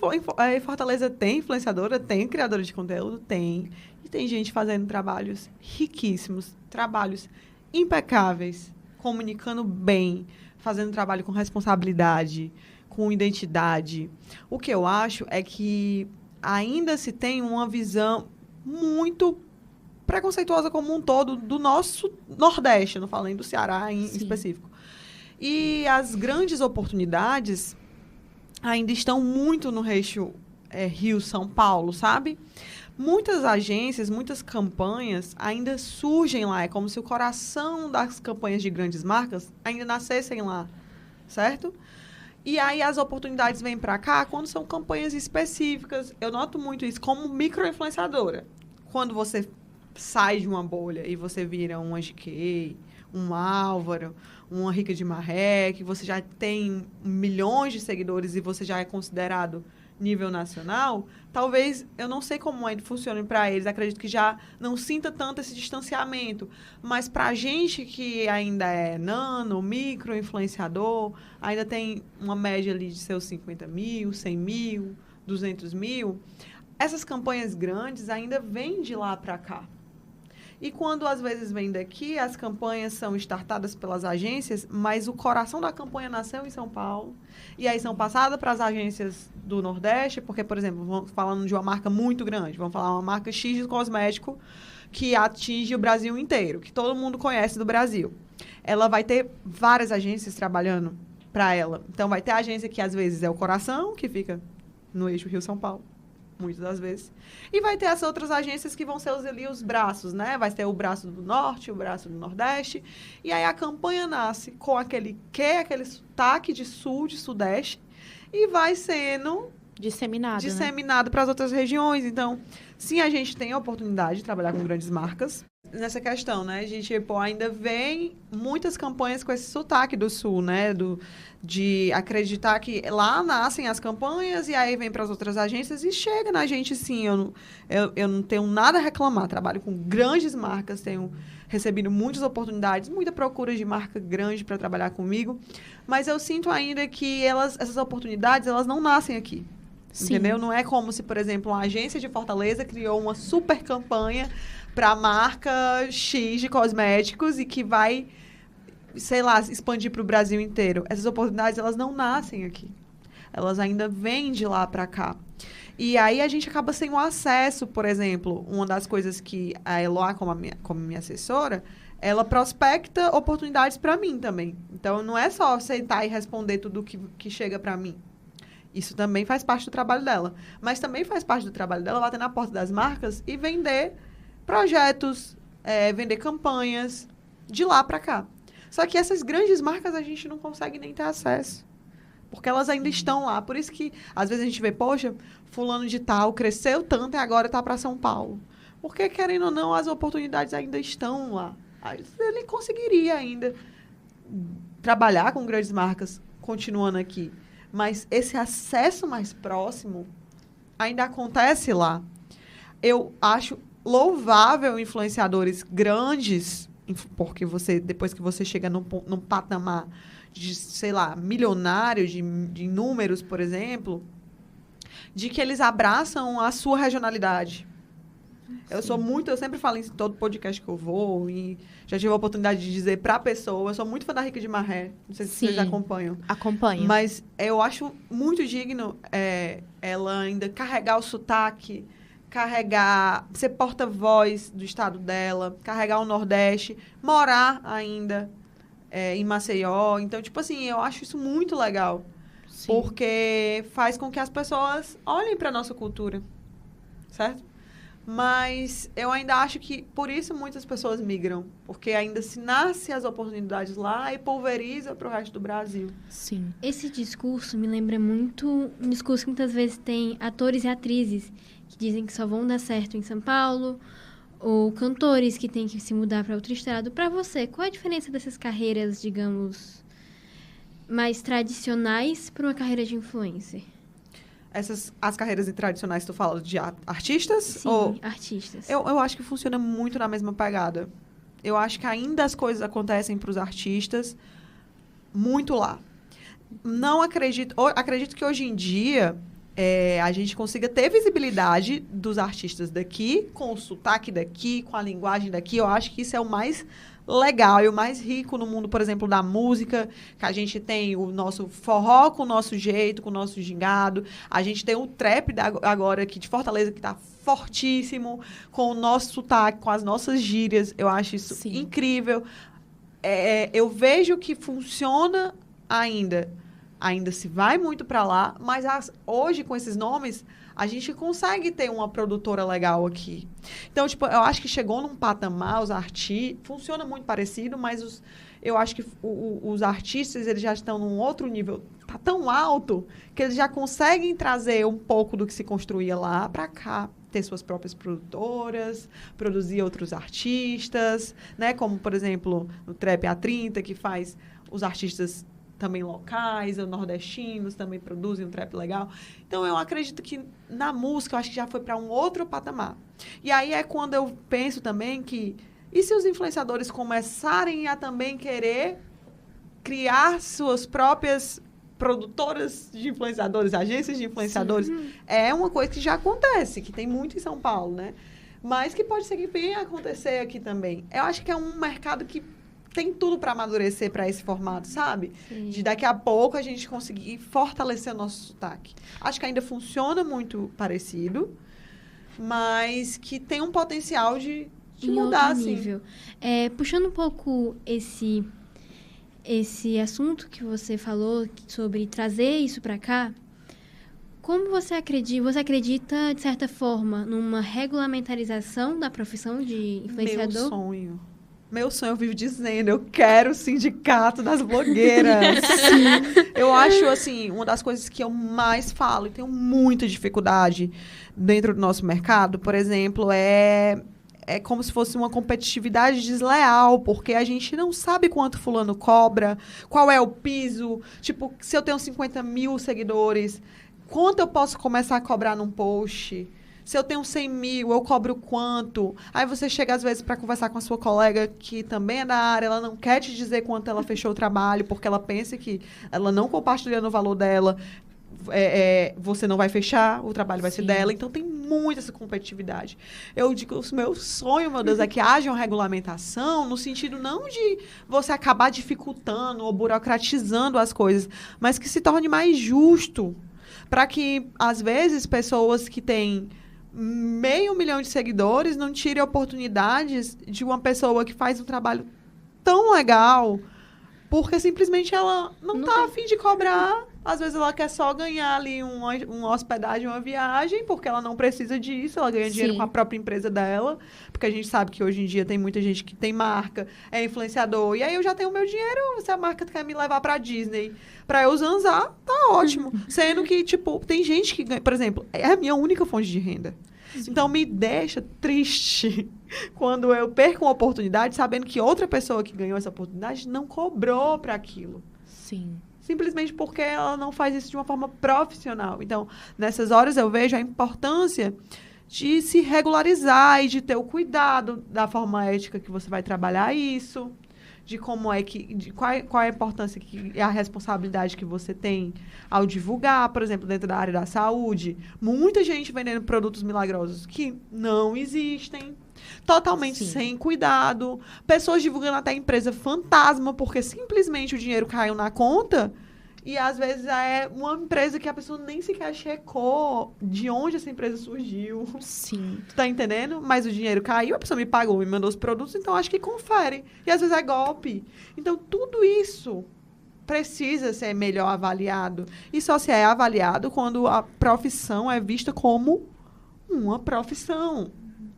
Fortaleza tem influenciadora? Tem criadora de conteúdo? Tem. E tem gente fazendo trabalhos riquíssimos, trabalhos impecáveis, comunicando bem, fazendo trabalho com responsabilidade, com identidade. O que eu acho é que ainda se tem uma visão muito preconceituosa como um todo do nosso Nordeste, eu não falei do Ceará em específico. E as grandes oportunidades ainda estão muito no eixo Rio-São Paulo, sabe? Muitas agências, muitas campanhas ainda surgem lá. É como se o coração das campanhas de grandes marcas ainda nascessem lá, certo? E aí as oportunidades vêm para cá quando são campanhas específicas. Eu noto muito isso como micro-influenciadora. Quando você sai de uma bolha e você vira uma GK, um Álvaro, uma Rica de Maré, que você já tem milhões de seguidores e você já é considerado nível nacional, talvez, eu não sei como ainda funciona para eles, acredito que já não sinta tanto esse distanciamento, mas para a gente que ainda é nano, micro, influenciador, ainda tem uma média ali de seus 50 mil, 100 mil, 200 mil, essas campanhas grandes ainda vêm de lá para cá. E quando, às vezes, vem daqui, as campanhas são startadas pelas agências, mas o coração da campanha nasceu em São Paulo. E aí são passadas para as agências do Nordeste, porque, por exemplo, vamos falando de uma marca muito grande, vamos falar uma marca X de cosmético que atinge o Brasil inteiro, que todo mundo conhece do Brasil. Ela vai ter várias agências trabalhando para ela. Então, vai ter a agência que, às vezes, é o coração, que fica no eixo Rio-São Paulo. Muitas das vezes. E vai ter as outras agências que vão ser os braços, né? Vai ter o braço do Norte, o braço do Nordeste. E aí a campanha nasce com aquele sotaque de Sul, de Sudeste, e vai sendo disseminado para as outras regiões. Então, Sim, a gente tem a oportunidade de trabalhar com grandes marcas. Nessa questão, né? A gente ainda vem muitas campanhas com esse sotaque do Sul, né? De acreditar que lá nascem as campanhas e aí vem para as outras agências e chega na gente, sim. Eu não tenho nada a reclamar. Trabalho com grandes marcas, tenho recebido muitas oportunidades, muita procura de marca grande para trabalhar comigo. Mas eu sinto ainda que essas oportunidades, elas não nascem aqui. Sim. Entendeu? Não é como se, por exemplo, uma agência de Fortaleza criou uma super campanha para a marca X de cosméticos e que vai, sei lá, expandir para o Brasil inteiro. Essas oportunidades, elas não nascem aqui. Elas ainda vêm de lá para cá. E aí a gente acaba sem o acesso, por exemplo, uma das coisas que a Eloá, como minha assessora, ela prospecta oportunidades para mim também. Então, não é só aceitar e responder tudo que chega para mim. Isso também faz parte do trabalho dela. Mas também faz parte do trabalho dela bater na porta das marcas e vender projetos, vender campanhas de lá para cá. Só que essas grandes marcas a gente não consegue nem ter acesso. Porque elas ainda estão lá. Por isso que, às vezes, a gente vê, poxa, fulano de tal cresceu tanto e agora está para São Paulo. Porque, querendo ou não, as oportunidades ainda estão lá. Ele conseguiria ainda trabalhar com grandes marcas continuando aqui. Mas esse acesso mais próximo ainda acontece lá. Eu acho louvável influenciadores grandes, porque depois que você chega num patamar de, sei lá, milionário de números, por exemplo, de que eles abraçam a sua regionalidade. Eu sempre falo isso em todo podcast que eu vou, e já tive a oportunidade de dizer para a pessoa, eu sou muito fã da Rica de Marré, não sei se vocês acompanham. Acompanho. Mas eu acho muito digno ela ainda carregar o sotaque, ser porta-voz do estado dela, carregar o Nordeste, morar ainda em Maceió. Então, tipo assim, eu acho isso muito legal. Sim. Porque faz com que as pessoas olhem para a nossa cultura, certo? Mas eu ainda acho que, por isso, muitas pessoas migram. Porque ainda se nasce as oportunidades lá e pulveriza para o resto do Brasil. Sim. Esse discurso me lembra muito um discurso que muitas vezes tem atores e atrizes que dizem que só vão dar certo em São Paulo, ou cantores que têm que se mudar para outro estado. Para você, qual é a diferença dessas carreiras, digamos, mais tradicionais para uma carreira de influencer? As carreiras tradicionais, tu fala de artistas? Sim, artistas. Eu acho que funciona muito na mesma pegada. Eu acho que ainda as coisas acontecem para os artistas muito lá. Não acredito que hoje em dia a gente consiga ter visibilidade dos artistas daqui, com o sotaque daqui, com a linguagem daqui. Eu acho que isso é o mais legal e o mais rico no mundo, por exemplo, da música, que a gente tem o nosso forró com o nosso jeito, com o nosso gingado. A gente tem o trap agora aqui de Fortaleza, que está fortíssimo, com o nosso sotaque, com as nossas gírias. Eu acho isso incrível. Eu vejo que funciona ainda. Ainda se vai muito para lá, mas hoje, com esses nomes, a gente consegue ter uma produtora legal aqui. Então, tipo, eu acho que chegou num patamar, os artistas... Funciona muito parecido, mas eu acho que os artistas, eles já estão num outro nível. Tá tão alto que eles já conseguem trazer um pouco do que se construía lá para cá. Ter suas próprias produtoras, produzir outros artistas, né? Como, por exemplo, o Trap A30, que faz os artistas também locais, os nordestinos também produzem um trap legal. Então, eu acredito que na música, eu acho que já foi para um outro patamar. E aí é quando eu penso também que... E se os influenciadores começarem a também querer criar suas próprias produtoras de influenciadores, agências de influenciadores? Sim. É uma coisa que já acontece, que tem muito em São Paulo, né? Mas que pode ser que venha acontecer aqui também. Eu acho que é um mercado que tem tudo para amadurecer para esse formato, sabe? Sim. De daqui a pouco a gente conseguir fortalecer o nosso sotaque. Acho que ainda funciona muito parecido, mas que tem um potencial de mudar, assim. Nível. Puxando um pouco esse assunto que você falou sobre trazer isso para cá, como você acredita? Você acredita, de certa forma, numa regulamentarização da profissão de influenciador? Meu sonho. Meu sonho, eu vivo dizendo, eu quero o sindicato das blogueiras. Eu acho, assim, uma das coisas que eu mais falo e tenho muita dificuldade dentro do nosso mercado, por exemplo, é como se fosse uma competitividade desleal, porque a gente não sabe quanto fulano cobra, qual é o piso. Tipo, se eu tenho 50 mil seguidores, quanto eu posso começar a cobrar num post? Se eu tenho 100 mil, eu cobro quanto? Aí você chega, às vezes, para conversar com a sua colega, que também é da área, ela não quer te dizer quanto ela fechou o trabalho, porque ela pensa que ela não compartilhando o valor dela, você não vai fechar, o trabalho vai ser dela. Então, tem muita essa competitividade. Eu digo, o meu sonho, meu Deus, é que haja uma regulamentação no sentido não de você acabar dificultando ou burocratizando as coisas, mas que se torne mais justo. Para que, às vezes, pessoas que têm 500 mil de seguidores não tirem oportunidades de uma pessoa que faz um trabalho tão legal, porque simplesmente ela não está a fim de cobrar. Às vezes ela quer só ganhar ali uma hospedagem, uma viagem, porque ela não precisa disso, ela ganha dinheiro com a própria empresa dela, porque a gente sabe que hoje em dia tem muita gente que tem marca, é influenciador, e aí eu já tenho o meu dinheiro, se a marca quer me levar pra Disney, pra eu zanzar, tá ótimo. Sendo que, tipo, tem gente que ganha, por exemplo, é a minha única fonte de renda. Então, me deixa triste quando eu perco uma oportunidade sabendo que outra pessoa que ganhou essa oportunidade não cobrou para aquilo. Sim. Simplesmente porque ela não faz isso de uma forma profissional. Então, nessas horas eu vejo a importância de se regularizar e de ter o cuidado da forma ética que você vai trabalhar isso, de como é que, qual é a importância e a responsabilidade que você tem ao divulgar, por exemplo, dentro da área da saúde. Muita gente vendendo produtos milagrosos que não existem, totalmente sem cuidado. Pessoas divulgando até empresa fantasma, porque simplesmente o dinheiro caiu na conta e, às vezes, é uma empresa que a pessoa nem sequer checou de onde essa empresa surgiu. Sim. Tu tá entendendo? Mas o dinheiro caiu, a pessoa me pagou, me mandou os produtos, então acho que confere. E, às vezes, é golpe. Então, tudo isso precisa ser melhor avaliado. E só se é avaliado quando a profissão é vista como uma profissão.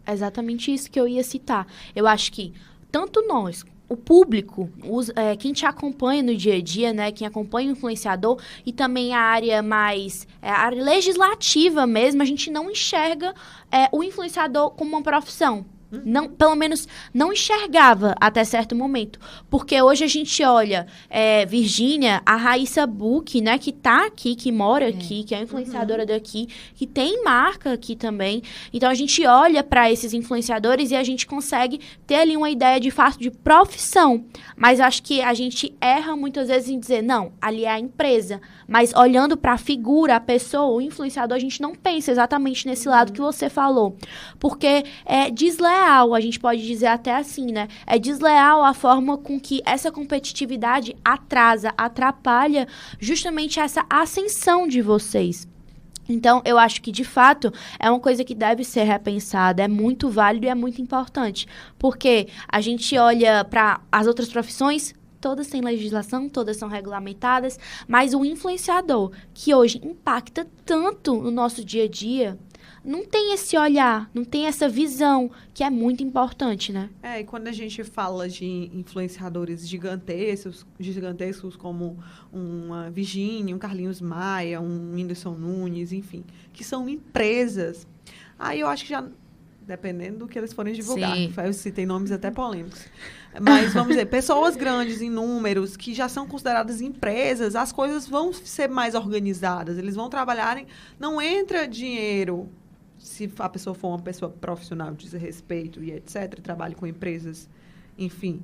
É exatamente isso que eu ia citar. Eu acho que tanto nós, o público, quem te acompanha no dia a dia, né, quem acompanha o influenciador, e também a área mais, a área legislativa mesmo, a gente não enxerga o influenciador como uma profissão. Não, pelo menos não enxergava até certo momento. Porque hoje a gente olha Virgínia, a Raíssa Buck, né, que tá aqui, que mora aqui, que é influenciadora daqui, que tem marca aqui também. Então a gente olha para esses influenciadores e a gente consegue ter ali uma ideia de fato de profissão. Mas acho que a gente erra muitas vezes em dizer, não, ali é a empresa. Mas olhando para a figura, a pessoa, o influenciador, a gente não pensa exatamente nesse lado que você falou. Porque é desleal. A gente pode dizer até assim, né? É desleal a forma com que essa competitividade atrapalha justamente essa ascensão de vocês. Então, eu acho que, de fato, é uma coisa que deve ser repensada, é muito válido e é muito importante. Porque a gente olha para as outras profissões, todas têm legislação, todas são regulamentadas, mas o influenciador, que hoje impacta tanto no nosso dia a dia, não tem esse olhar, não tem essa visão, que é muito importante, né? E quando a gente fala de influenciadores gigantescos como uma Virgínia, um Carlinhos Maia, um Whindersson Nunes, enfim, que são empresas, aí eu acho que já, dependendo do que eles forem divulgar, eu citei nomes até polêmicos, mas vamos dizer, pessoas grandes em números, que já são consideradas empresas, as coisas vão ser mais organizadas, eles vão trabalharem, não entra dinheiro, se a pessoa for uma pessoa profissional, de respeito e etc., trabalhe com empresas, enfim,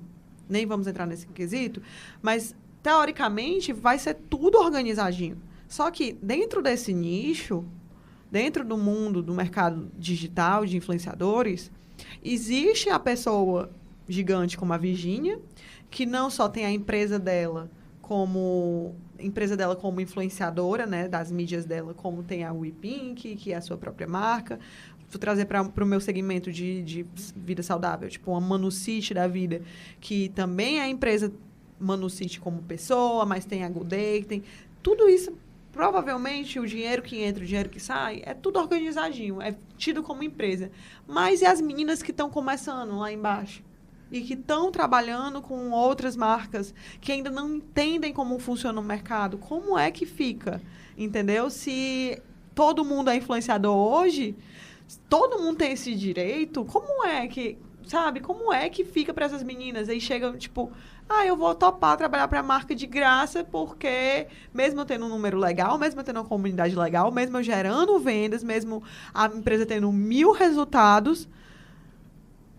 nem vamos entrar nesse quesito, mas, teoricamente, vai ser tudo organizadinho. Só que, dentro desse nicho, dentro do mundo do mercado digital, de influenciadores, existe a pessoa gigante como a Virgínia, que não só tem a empresa dela como influenciadora, né, das mídias dela, como tem a WePink, que é a sua própria marca. Vou trazer para o meu segmento de vida saudável, tipo uma Manucity da vida, que também é a empresa Manucity como pessoa, mas tem a Good Day, tem tudo isso. Provavelmente, o dinheiro que entra, o dinheiro que sai, é tudo organizadinho, é tido como empresa. Mas e as meninas que estão começando lá embaixo? e que estão trabalhando com outras marcas que ainda não entendem como funciona o mercado, como é que fica? Entendeu? Se todo mundo é influenciador hoje, todo mundo tem esse direito, como é que, sabe? Como é que fica para essas meninas? Aí chegam, tipo, eu vou topar trabalhar para a marca de graça porque, mesmo eu tendo um número legal, mesmo eu tendo uma comunidade legal, mesmo eu gerando vendas, mesmo a empresa tendo 1000 resultados,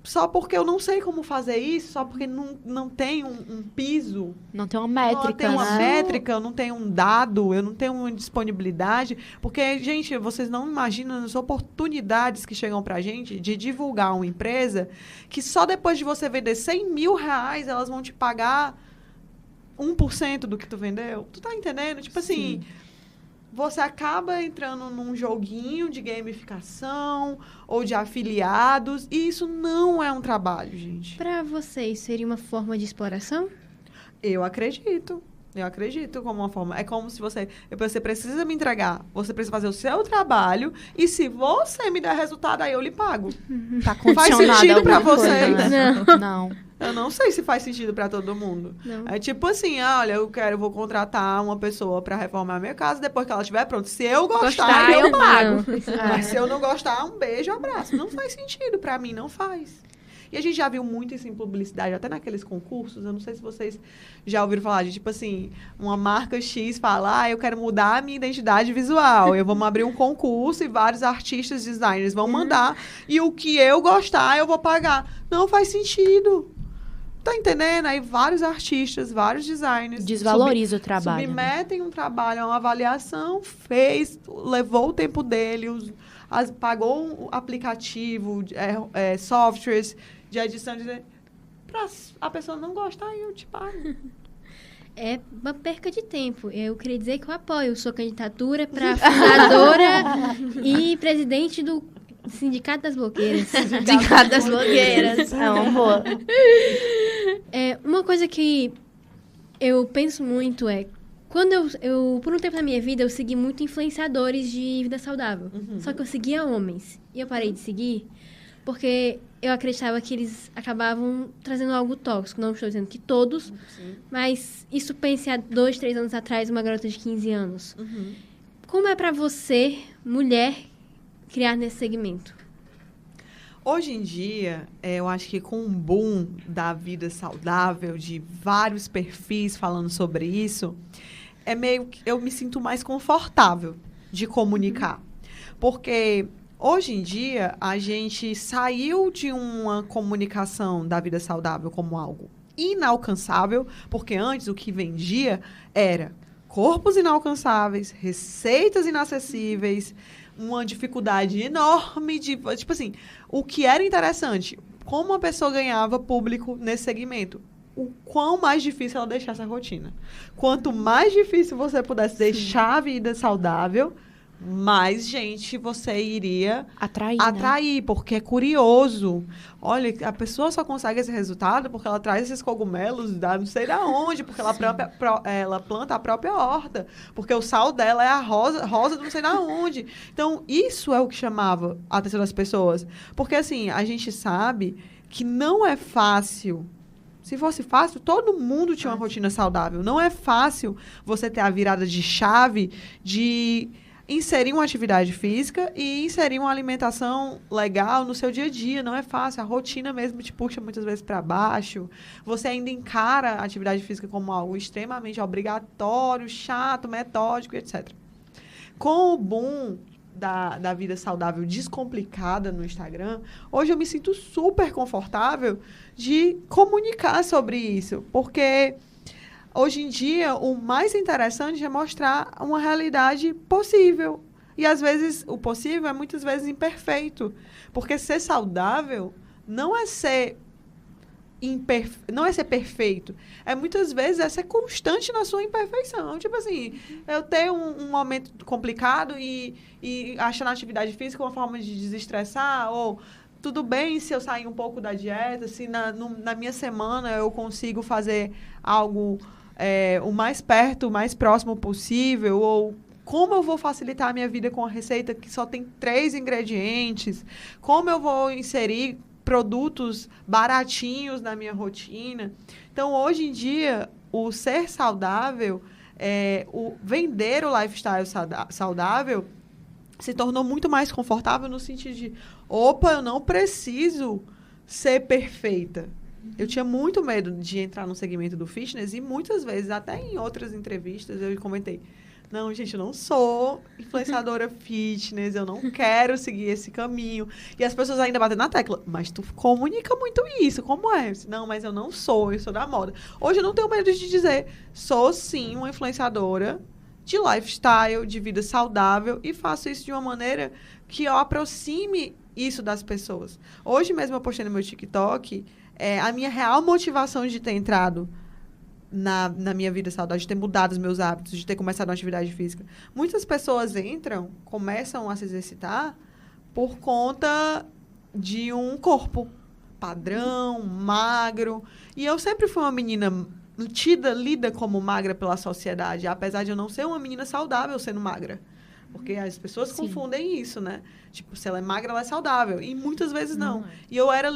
só porque eu não sei como fazer isso, só porque não tem um piso. Não tem uma métrica, não tem uma métrica, eu não tenho um dado, eu não tenho uma disponibilidade. Porque, gente, vocês não imaginam as oportunidades que chegam pra gente de divulgar uma empresa que só depois de você vender 100 mil reais, elas vão te pagar 1% do que tu vendeu. Tu tá entendendo? Tipo assim, você acaba entrando num joguinho de gamificação ou de afiliados, e isso não é um trabalho, gente. Para vocês, seria uma forma de exploração? Eu acredito como uma forma. É como se você precisa me entregar, você precisa fazer o seu trabalho, e se você me der resultado, aí eu lhe pago. Tá Faz condicionado sentido a pra alguma coisa, vocês? né? Não. Eu não sei se faz sentido pra todo mundo. Não. É tipo assim, olha, eu vou contratar uma pessoa pra reformar a minha casa, depois que ela estiver pronta. Se eu gostar, eu pago. Mas se eu não gostar, um beijo, um abraço. Não faz sentido pra mim, não faz. E a gente já viu muito isso em publicidade, até naqueles concursos. Eu não sei se vocês já ouviram falar de, tipo assim, uma marca X fala, eu quero mudar a minha identidade visual. Vamos abrir um concurso e vários artistas, designers vão mandar. E o que eu gostar, eu vou pagar. Não faz sentido. Tá entendendo? Aí vários artistas, vários designers... Desvaloriza o trabalho. Submetem um trabalho a uma avaliação, levou o tempo dele, pagou um aplicativo, softwares de edição, pra a pessoa não gostar, eu te pago. É uma perca de tempo. Eu queria dizer que eu apoio sua candidatura para fundadora e presidente do Sindicato das Blogueiras. Sindicato das Blogueiras. É uma boa. Uma coisa que eu penso muito quando eu, por um tempo na minha vida, eu segui muito influenciadores de vida saudável. Só que eu seguia homens. E eu parei de seguir porque eu acreditava que eles acabavam trazendo algo tóxico. Não estou dizendo que todos, mas isso pensei há 2, 3 anos atrás, uma garota de 15 anos. Como é pra você, mulher, criar nesse segmento? Hoje em dia, eu acho que com o boom da vida saudável, de vários perfis falando sobre isso, meio que eu me sinto mais confortável de comunicar. Porque hoje em dia, a gente saiu de uma comunicação da vida saudável como algo inalcançável, porque antes o que vendia era corpos inalcançáveis, receitas inacessíveis, uma dificuldade enorme de... Tipo assim, o que era interessante, como a pessoa ganhava público nesse segmento, o quão mais difícil ela deixar essa rotina. Quanto mais difícil você pudesse deixar a vida saudável, mais gente você iria atrair, porque é curioso. Olha, a pessoa só consegue esse resultado porque ela traz esses cogumelos da não sei da onde, porque ela planta a própria horta, porque o sal dela é a rosa do não sei da onde. Então, isso é o que chamava a atenção das pessoas. Porque, assim, a gente sabe que não é fácil. Se fosse fácil, todo mundo tinha uma rotina saudável. Não é fácil você ter a virada de chave de inserir uma atividade física e inserir uma alimentação legal no seu dia a dia. Não é fácil. A rotina mesmo te puxa muitas vezes para baixo. Você ainda encara a atividade física como algo extremamente obrigatório, chato, metódico, etc. Com o boom da vida saudável descomplicada no Instagram, hoje eu me sinto super confortável de comunicar sobre isso. Porque hoje em dia, o mais interessante é mostrar uma realidade possível. E, às vezes, o possível é muitas vezes imperfeito. Porque ser saudável não é ser perfeito. Muitas vezes, é ser constante na sua imperfeição. Tipo assim, eu tenho um momento complicado e achar na atividade física uma forma de desestressar, ou tudo bem se eu sair um pouco da dieta, se na minha semana eu consigo fazer algo o mais próximo possível, ou como eu vou facilitar a minha vida com a receita que só tem 3 ingredientes, como eu vou inserir produtos baratinhos na minha rotina. Então, hoje em dia, o ser saudável, o vender o lifestyle saudável se tornou muito mais confortável no sentido de, opa, eu não preciso ser perfeita. Eu tinha muito medo de entrar no segmento do fitness e muitas vezes, até em outras entrevistas, eu comentei, não, gente, eu não sou influenciadora fitness, eu não quero seguir esse caminho. E as pessoas ainda batem na tecla, mas tu comunica muito isso, como é? Não, mas eu não sou, eu sou da moda. Hoje eu não tenho medo de dizer, sou sim uma influenciadora de lifestyle, de vida saudável, e faço isso de uma maneira que eu aproxime isso das pessoas. Hoje mesmo eu postei no meu TikTok a minha real motivação de ter entrado na minha vida saudável, de ter mudado os meus hábitos, de ter começado uma atividade física. Muitas pessoas começam a se exercitar por conta de um corpo padrão, magro. E eu sempre fui uma menina lida como magra pela sociedade, apesar de eu não ser uma menina saudável sendo magra. Porque as pessoas confundem isso, né? Tipo, se ela é magra, ela é saudável. E muitas vezes não. E eu era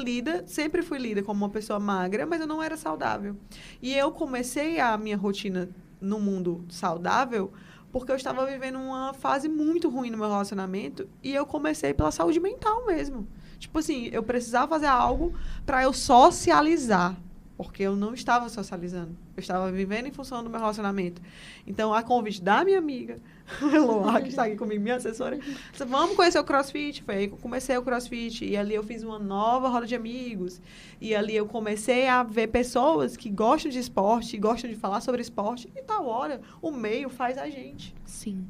sempre fui lida como uma pessoa magra, mas eu não era saudável. E eu comecei a minha rotina no mundo saudável porque eu estava vivendo uma fase muito ruim no meu relacionamento e eu comecei pela saúde mental mesmo. Tipo assim, eu precisava fazer algo para eu socializar. Porque eu não estava socializando. Eu estava vivendo em função do meu relacionamento. Então, a convite da minha amiga, Eloá, que está aqui comigo, minha assessora, disse, vamos conhecer o CrossFit. Foi aí que eu comecei o CrossFit. E ali eu fiz uma nova roda de amigos. E ali eu comecei a ver pessoas que gostam de esporte, gostam de falar sobre esporte. E tal hora, o meio faz a gente. Sim.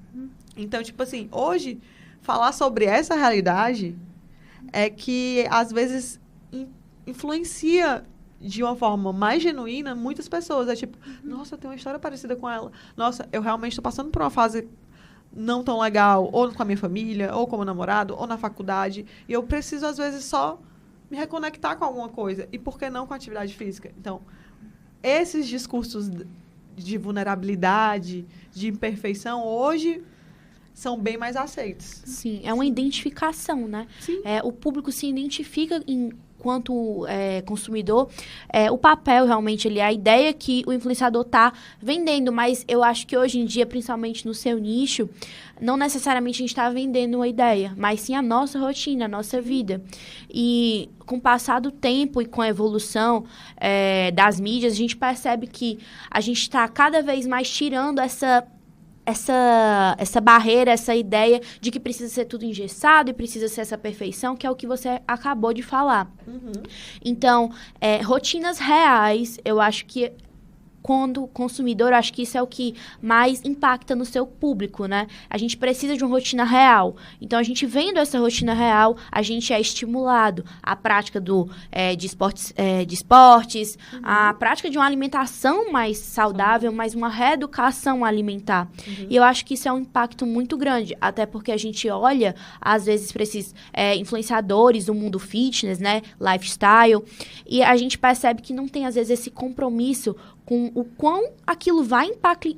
Então, tipo assim, hoje, falar sobre essa realidade é que, às vezes, influencia de uma forma mais genuína muitas pessoas. É tipo, nossa, eu tenho uma história parecida com ela. Nossa, eu realmente estou passando por uma fase não tão legal, ou com a minha família, ou como namorado, ou na faculdade. E eu preciso, às vezes, só me reconectar com alguma coisa. E por que não com a atividade física? Então, esses discursos de vulnerabilidade, de imperfeição, hoje são bem mais aceitos. Sim, é uma identificação, né? Sim. O público se identifica enquanto consumidor, o papel realmente ali, a ideia que o influenciador está vendendo, mas eu acho que hoje em dia, principalmente no seu nicho, não necessariamente a gente está vendendo uma ideia, mas sim a nossa rotina, a nossa vida. E com o passar do tempo e com a evolução das mídias, a gente percebe que a gente está cada vez mais tirando essa barreira, essa ideia de que precisa ser tudo engessado e precisa ser essa perfeição, que é o que você acabou de falar. Então, rotinas reais, eu acho que quando consumidor, eu acho que isso é o que mais impacta no seu público, né? A gente precisa de uma rotina real. Então, a gente vendo essa rotina real, a gente é estimulado à prática de esportes, a prática de uma alimentação mais saudável, mas uma reeducação alimentar. E eu acho que isso é um impacto muito grande, até porque a gente olha, às vezes, para esses influenciadores do mundo fitness, né? Lifestyle, e a gente percebe que não tem, às vezes, esse compromisso com o quão aquilo vai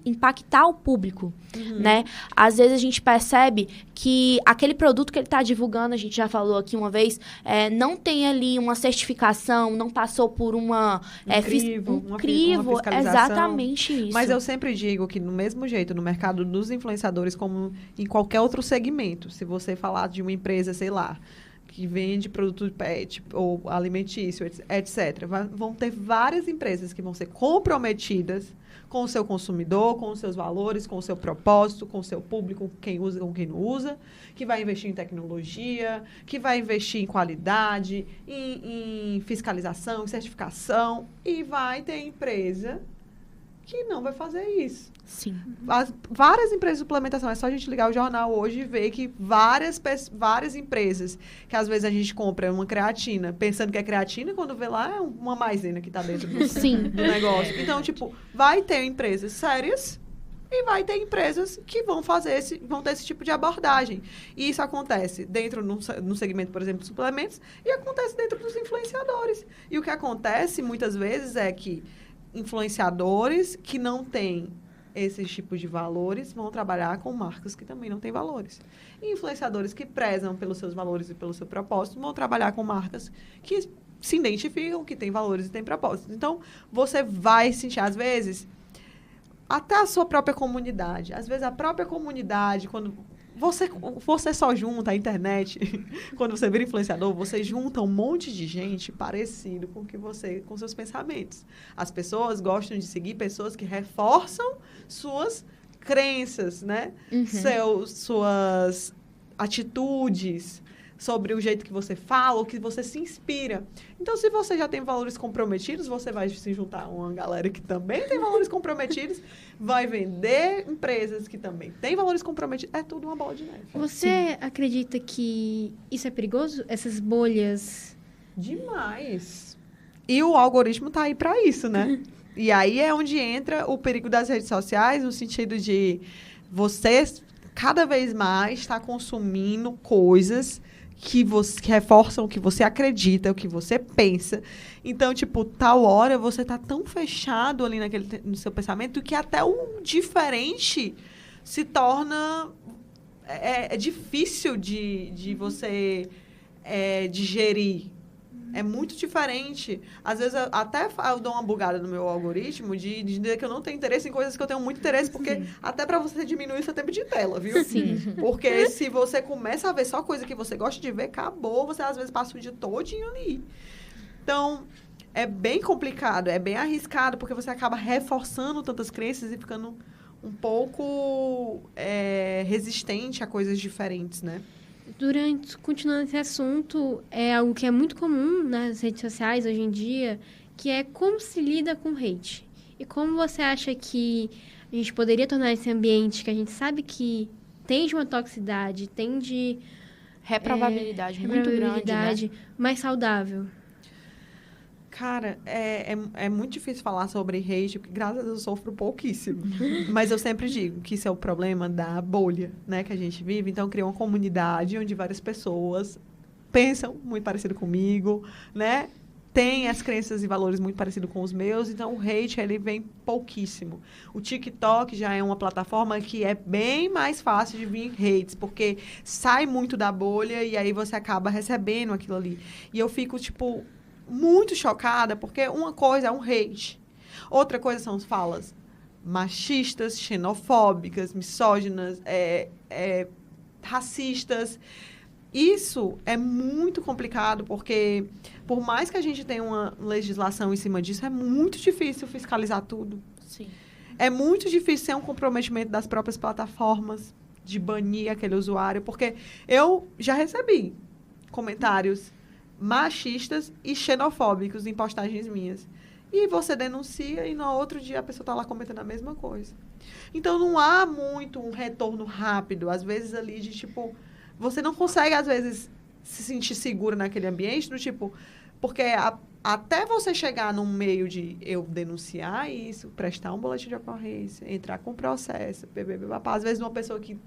impactar o público, né? Às vezes a gente percebe que aquele produto que ele está divulgando, a gente já falou aqui uma vez, não tem ali uma certificação, não passou por uma crivo, fiscalização. Exatamente isso. Mas eu sempre digo que, do mesmo jeito, no mercado dos influenciadores, como em qualquer outro segmento, se você falar de uma empresa, sei lá, que vende produto pet ou alimentício, etc. Vão ter várias empresas que vão ser comprometidas com o seu consumidor, com os seus valores, com o seu propósito, com o seu público, com quem usa, com quem não usa, que vai investir em tecnologia, que vai investir em qualidade, em fiscalização, em certificação, e vai ter empresa que não vai fazer isso. Sim. Várias empresas de suplementação, é só a gente ligar o jornal hoje e ver que várias empresas, que às vezes a gente compra uma creatina, pensando que é creatina, quando vê lá é uma maisena que está dentro do negócio. Então, tipo, vai ter empresas sérias e vai ter empresas que vão ter esse tipo de abordagem. E isso acontece dentro, no segmento, por exemplo, de suplementos, e acontece dentro dos influenciadores. E o que acontece, muitas vezes, é que influenciadores que não têm esses tipos de valores vão trabalhar com marcas que também não têm valores. E influenciadores que prezam pelos seus valores e pelo seu propósito vão trabalhar com marcas que se identificam, que têm valores e têm propósitos. Então, você vai sentir, às vezes, até a sua própria comunidade. Às vezes, a própria comunidade, quando você só junta a internet, quando você vira influenciador, você junta um monte de gente parecido com seus pensamentos. As pessoas gostam de seguir pessoas que reforçam suas crenças, né? Suas atitudes, sobre o jeito que você fala, ou que você se inspira. Então, se você já tem valores comprometidos, você vai se juntar a uma galera que também tem valores comprometidos, vai vender empresas que também têm valores comprometidos. É tudo uma bola de neve. Você acredita que isso é perigoso? Essas bolhas? Demais. E o algoritmo tá aí para isso, né? E aí é onde entra o perigo das redes sociais, no sentido de você cada vez mais está consumindo coisas que reforçam o que você acredita, o que você pensa. Então, tipo, tal hora você tá tão fechado ali no seu pensamento que até o diferente se torna... É difícil de você digerir. É muito diferente. Às vezes, até eu dou uma bugada no meu algoritmo de dizer que eu não tenho interesse em coisas que eu tenho muito interesse, porque até para você diminuir seu tempo de tela, viu? Sim. Porque se você começa a ver só coisa que você gosta de ver, acabou. Você, às vezes, passa o dia todinho ali. Então, é bem complicado, é bem arriscado, porque você acaba reforçando tantas crenças e ficando um pouco resistente a coisas diferentes, né? Continuando esse assunto, é algo que é muito comum nas redes sociais hoje em dia, que é como se lida com hate. E como você acha que a gente poderia tornar esse ambiente que a gente sabe que tem de uma toxicidade, tem de... Reprovabilidade muito grande, né? Mais saudável? Cara, é muito difícil falar sobre hate, porque graças a Deus eu sofro pouquíssimo. Mas eu sempre digo que isso é o problema da bolha, né, que a gente vive. Então, cria uma comunidade onde várias pessoas pensam muito parecido comigo, né? Tem as crenças e valores muito parecidos com os meus. Então, o hate, ele vem pouquíssimo. O TikTok já é uma plataforma que é bem mais fácil de vir hates, porque sai muito da bolha e aí você acaba recebendo aquilo ali. E eu fico, tipo... muito chocada, porque uma coisa é um hate. Outra coisa são as falas machistas, xenofóbicas, misóginas, racistas. Isso é muito complicado, porque por mais que a gente tenha uma legislação em cima disso, é muito difícil fiscalizar tudo. Sim. É muito difícil ser um comprometimento das próprias plataformas de banir aquele usuário, porque eu já recebi comentários machistas e xenofóbicos em postagens minhas. E você denuncia e no outro dia a pessoa está lá comentando a mesma coisa. Então, não há muito um retorno rápido. Às vezes, ali de, tipo... Você não consegue, às vezes, se sentir seguro naquele ambiente, do tipo... Porque até você chegar num meio de eu denunciar isso, prestar um boletim de ocorrência, entrar com processo, às vezes uma pessoa que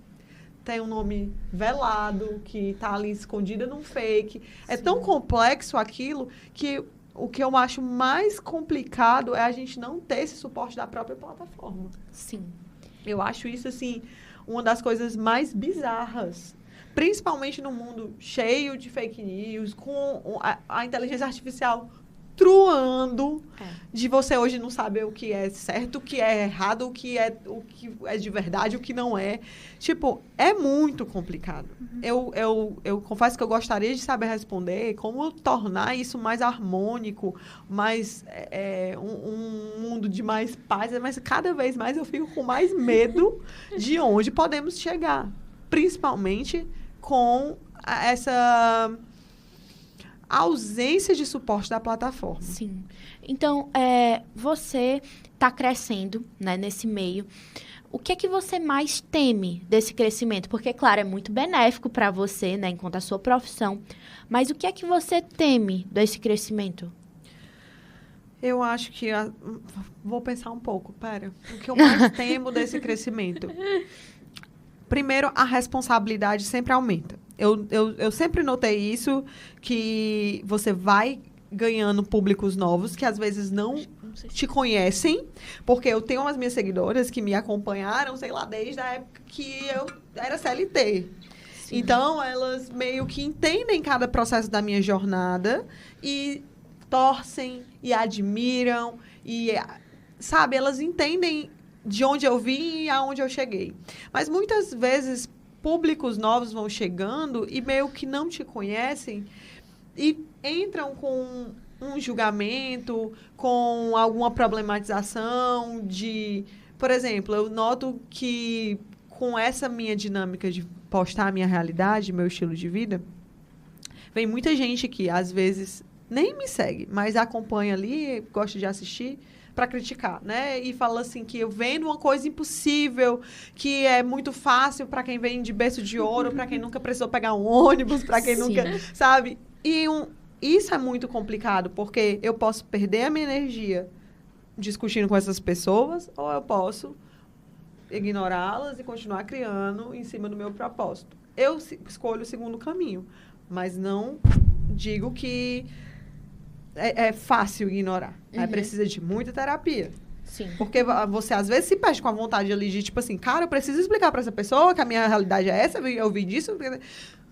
tem um nome velado, que está ali escondida num fake. É tão complexo aquilo que o que eu acho mais complicado é a gente não ter esse suporte da própria plataforma. Sim. Eu acho isso, assim, uma das coisas mais bizarras. Principalmente no mundo cheio de fake news, com a inteligência artificial truando, de você hoje não saber o que é certo, o que é errado, o que é de verdade, o que não é. Tipo, é muito complicado. Eu confesso que eu gostaria de saber responder como tornar isso mais harmônico, mais um mundo de mais paz, mas cada vez mais eu fico com mais medo de onde podemos chegar. Principalmente com essa ausência de suporte da plataforma. Sim. Então, você está crescendo, né, nesse meio. O que é que você mais teme desse crescimento? Porque, claro, é muito benéfico para você, né, enquanto a sua profissão. Mas o que é que você teme desse crescimento? Eu acho que... Vou pensar um pouco, pera. O que eu mais temo desse crescimento? Primeiro, a responsabilidade sempre aumenta. Eu sempre notei isso, que você vai ganhando públicos novos, que às vezes não te conhecem, porque eu tenho umas minhas seguidoras que me acompanharam, sei lá, desde a época que eu era CLT. Sim. Então, elas meio que entendem cada processo da minha jornada e torcem e admiram e, sabe, elas entendem de onde eu vim e aonde eu cheguei. Mas muitas vezes públicos novos vão chegando e meio que não te conhecem e entram com um julgamento, com alguma problematização de... Por exemplo, eu noto que com essa minha dinâmica de postar a minha realidade, meu estilo de vida, vem muita gente que, às vezes, nem me segue, mas acompanha ali, gosta de assistir, para criticar, né? E fala assim que eu vendo uma coisa impossível, que é muito fácil para quem vem de berço de ouro, para quem nunca precisou pegar um ônibus, para quem nunca... Sabe? E isso é muito complicado, porque eu posso perder a minha energia discutindo com essas pessoas, ou eu posso ignorá-las e continuar criando em cima do meu propósito. Eu escolho o segundo caminho, mas não digo que é fácil ignorar. Aí precisa de muita terapia. Sim. Porque você, às vezes, se perde com a vontade ali de, tipo assim, cara, eu preciso explicar para essa pessoa que a minha realidade é essa, eu vi disso.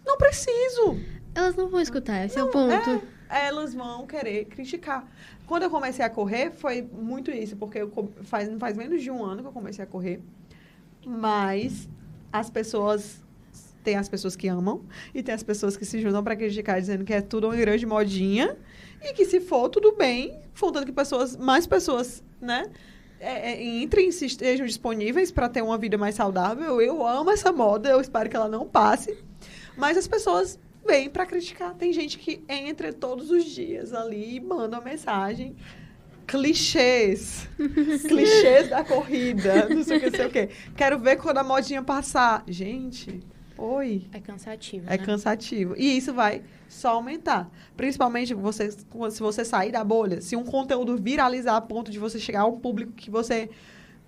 Não preciso. Elas não vão escutar, esse é o ponto. Elas vão querer criticar. Quando eu comecei a correr, foi muito isso, porque faz menos de um ano que eu comecei a correr. Mas as pessoas... Tem as pessoas que amam e tem as pessoas que se juntam para criticar, dizendo que é tudo uma grande modinha e que, se for, tudo bem, faltando que mais pessoas, né, entrem e estejam disponíveis para ter uma vida mais saudável. Eu amo essa moda, eu espero que ela não passe. Mas as pessoas vêm para criticar. Tem gente que entra todos os dias ali e manda uma mensagem. Clichês. Clichês da corrida. Não sei o que. Quero ver quando a modinha passar. Gente, oi. É cansativo, É né? cansativo. E isso vai só aumentar. Principalmente se você sair da bolha. Se um conteúdo viralizar a ponto de você chegar a um público que você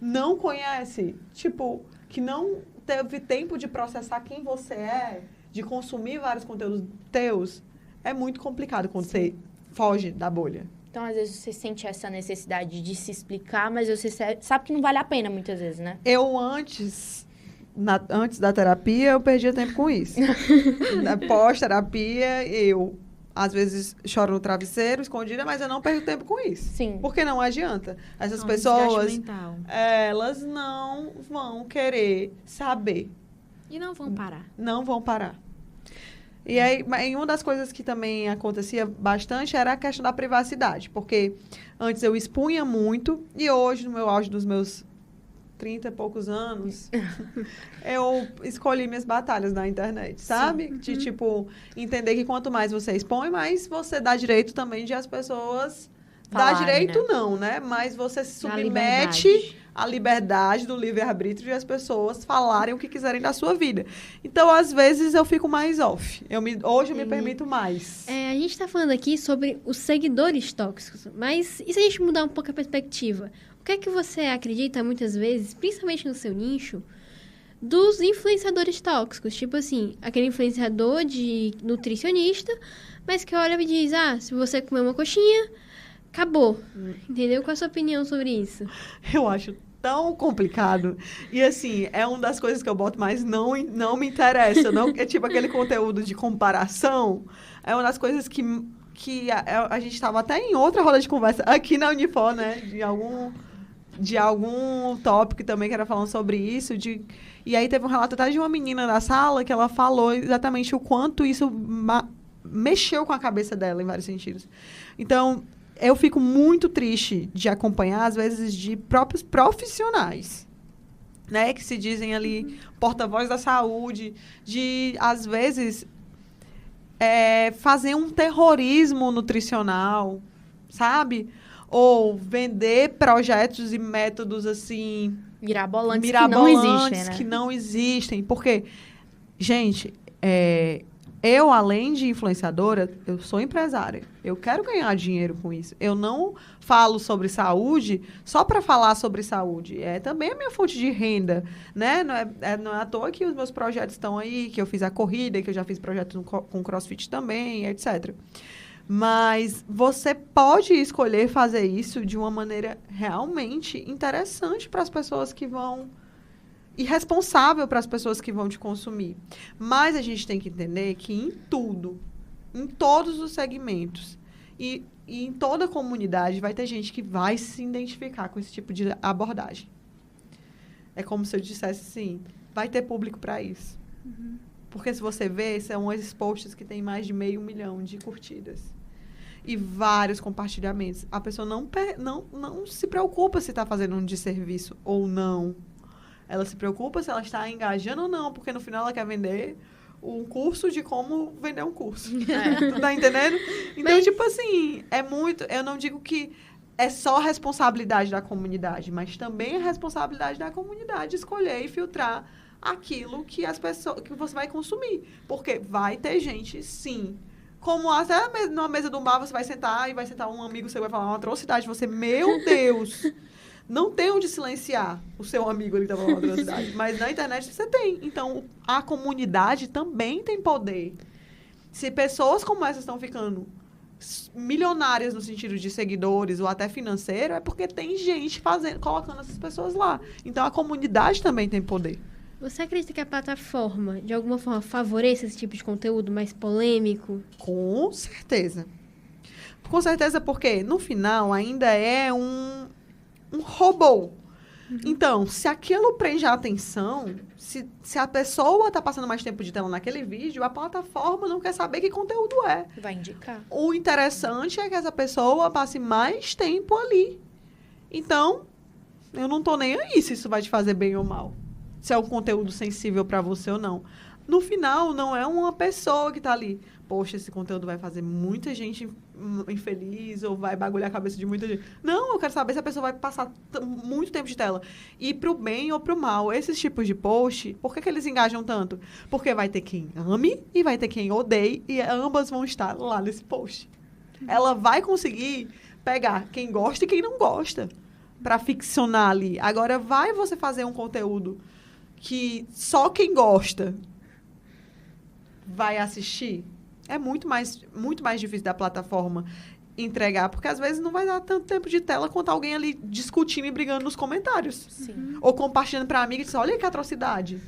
não conhece. Tipo, que não teve tempo de processar quem você é, de consumir vários conteúdos teus, é muito complicado quando você foge da bolha. Então, às vezes, você sente essa necessidade de se explicar, mas você sabe que não vale a pena muitas vezes, né? Eu, antes da terapia, eu perdia tempo com isso. Pós-terapia, eu, às vezes, choro no travesseiro, escondida, mas eu não perco tempo com isso. Sim. Porque não adianta. Essas Um pessoas, desgaste mental. elas não vão querer saber. E não vão parar. Não vão parar. E aí, uma das coisas que também acontecia bastante era a questão da privacidade. Porque antes eu expunha muito e hoje, no meu auge dos meus 30 e poucos anos, eu escolhi minhas batalhas na internet, sabe? De, tipo, entender que quanto mais você expõe, mais você dá direito também de as pessoas... Dá direito, não, né? Mas você se submete à liberdade do livre-arbítrio de as pessoas falarem o que quiserem da sua vida. Então, às vezes, eu fico mais off. Hoje eu me permito mais. A gente está falando aqui sobre os seguidores tóxicos, mas e se a gente mudar um pouco a perspectiva? O que é que você acredita, muitas vezes, principalmente no seu nicho, dos influenciadores tóxicos? Tipo assim, aquele influenciador de nutricionista, mas que olha e diz, se você comer uma coxinha... Acabou. Entendeu? Qual a sua opinião sobre isso? Eu acho tão complicado. E, assim, é uma das coisas que eu boto, mas não me interessa. Não, é tipo aquele conteúdo de comparação. É uma das coisas que a gente estava até em outra roda de conversa aqui na Unifor, né? De algum tópico também que era falando sobre isso. E aí teve um relato até de uma menina da sala que ela falou exatamente o quanto isso mexeu com a cabeça dela, em vários sentidos. Então... Eu fico muito triste de acompanhar, às vezes, de próprios profissionais, né? Que se dizem ali porta-voz da saúde, de, às vezes, fazer um terrorismo nutricional, sabe? Ou vender projetos e métodos, assim... Mirabolantes que não existem, né? Que não existem. Porque, gente... Eu, além de influenciadora, eu sou empresária. Eu quero ganhar dinheiro com isso. Eu não falo sobre saúde só para falar sobre saúde. É também a minha fonte de renda, né? Não é à toa que os meus projetos estão aí, que eu fiz a corrida, que eu já fiz projetos com CrossFit também, etc. Mas você pode escolher fazer isso de uma maneira realmente interessante para as pessoas que vão... E responsável para as pessoas que vão te consumir. Mas a gente tem que entender que em tudo, em todos os segmentos, e em toda a comunidade, vai ter gente que vai se identificar com esse tipo de abordagem. É como se eu dissesse assim, vai ter público para isso. Porque se você vê, são esses posts que tem mais de 500 mil de curtidas. E vários compartilhamentos. A pessoa não se preocupa se está fazendo um desserviço ou não. Ela se preocupa se ela está engajando ou não, porque no final ela quer vender um curso de como vender um curso. Tu tá entendendo? Então, tipo assim, é muito... Eu não digo que é só responsabilidade da comunidade, mas também é responsabilidade da comunidade escolher e filtrar aquilo que as pessoas que você vai consumir. Porque vai ter gente, sim. Como até numa mesa do bar, você vai sentar e vai sentar um amigo seu e vai falar uma atrocidade. Você, meu Deus... Não tem onde silenciar o seu amigo ali que está falando uma atrocidade. Mas na internet você tem. Então, a comunidade também tem poder. Se pessoas como essas estão ficando milionárias no sentido de seguidores ou até financeiro, é porque tem gente colocando essas pessoas lá. Então, a comunidade também tem poder. Você acredita que a plataforma, de alguma forma, favorece esse tipo de conteúdo mais polêmico? Com certeza. Com certeza, porque no final ainda é um robô. Então, se aquilo prende a atenção, se a pessoa está passando mais tempo de tela naquele vídeo, a plataforma não quer saber que conteúdo é. Vai indicar. O interessante é que essa pessoa passe mais tempo ali. Então, eu não tô nem aí se isso vai te fazer bem ou mal. Se é um conteúdo sensível para você ou não. No final, não é uma pessoa que está ali. Poxa, esse conteúdo vai fazer muita gente infeliz ou vai bagulhar a cabeça de muita gente. Não, eu quero saber se a pessoa vai passar muito tempo de tela. E pro bem ou pro mal, esses tipos de post, por que eles engajam tanto? Porque vai ter quem ame e vai ter quem odeie e ambas vão estar lá nesse post. Ela vai conseguir pegar quem gosta e quem não gosta para ficcionar ali. Agora, vai você fazer um conteúdo que só quem gosta vai assistir? É muito mais difícil da plataforma entregar, porque às vezes não vai dar tanto tempo de tela quanto alguém ali discutindo e brigando nos comentários. Sim. Ou compartilhando para amiga e diz, olha que atrocidade.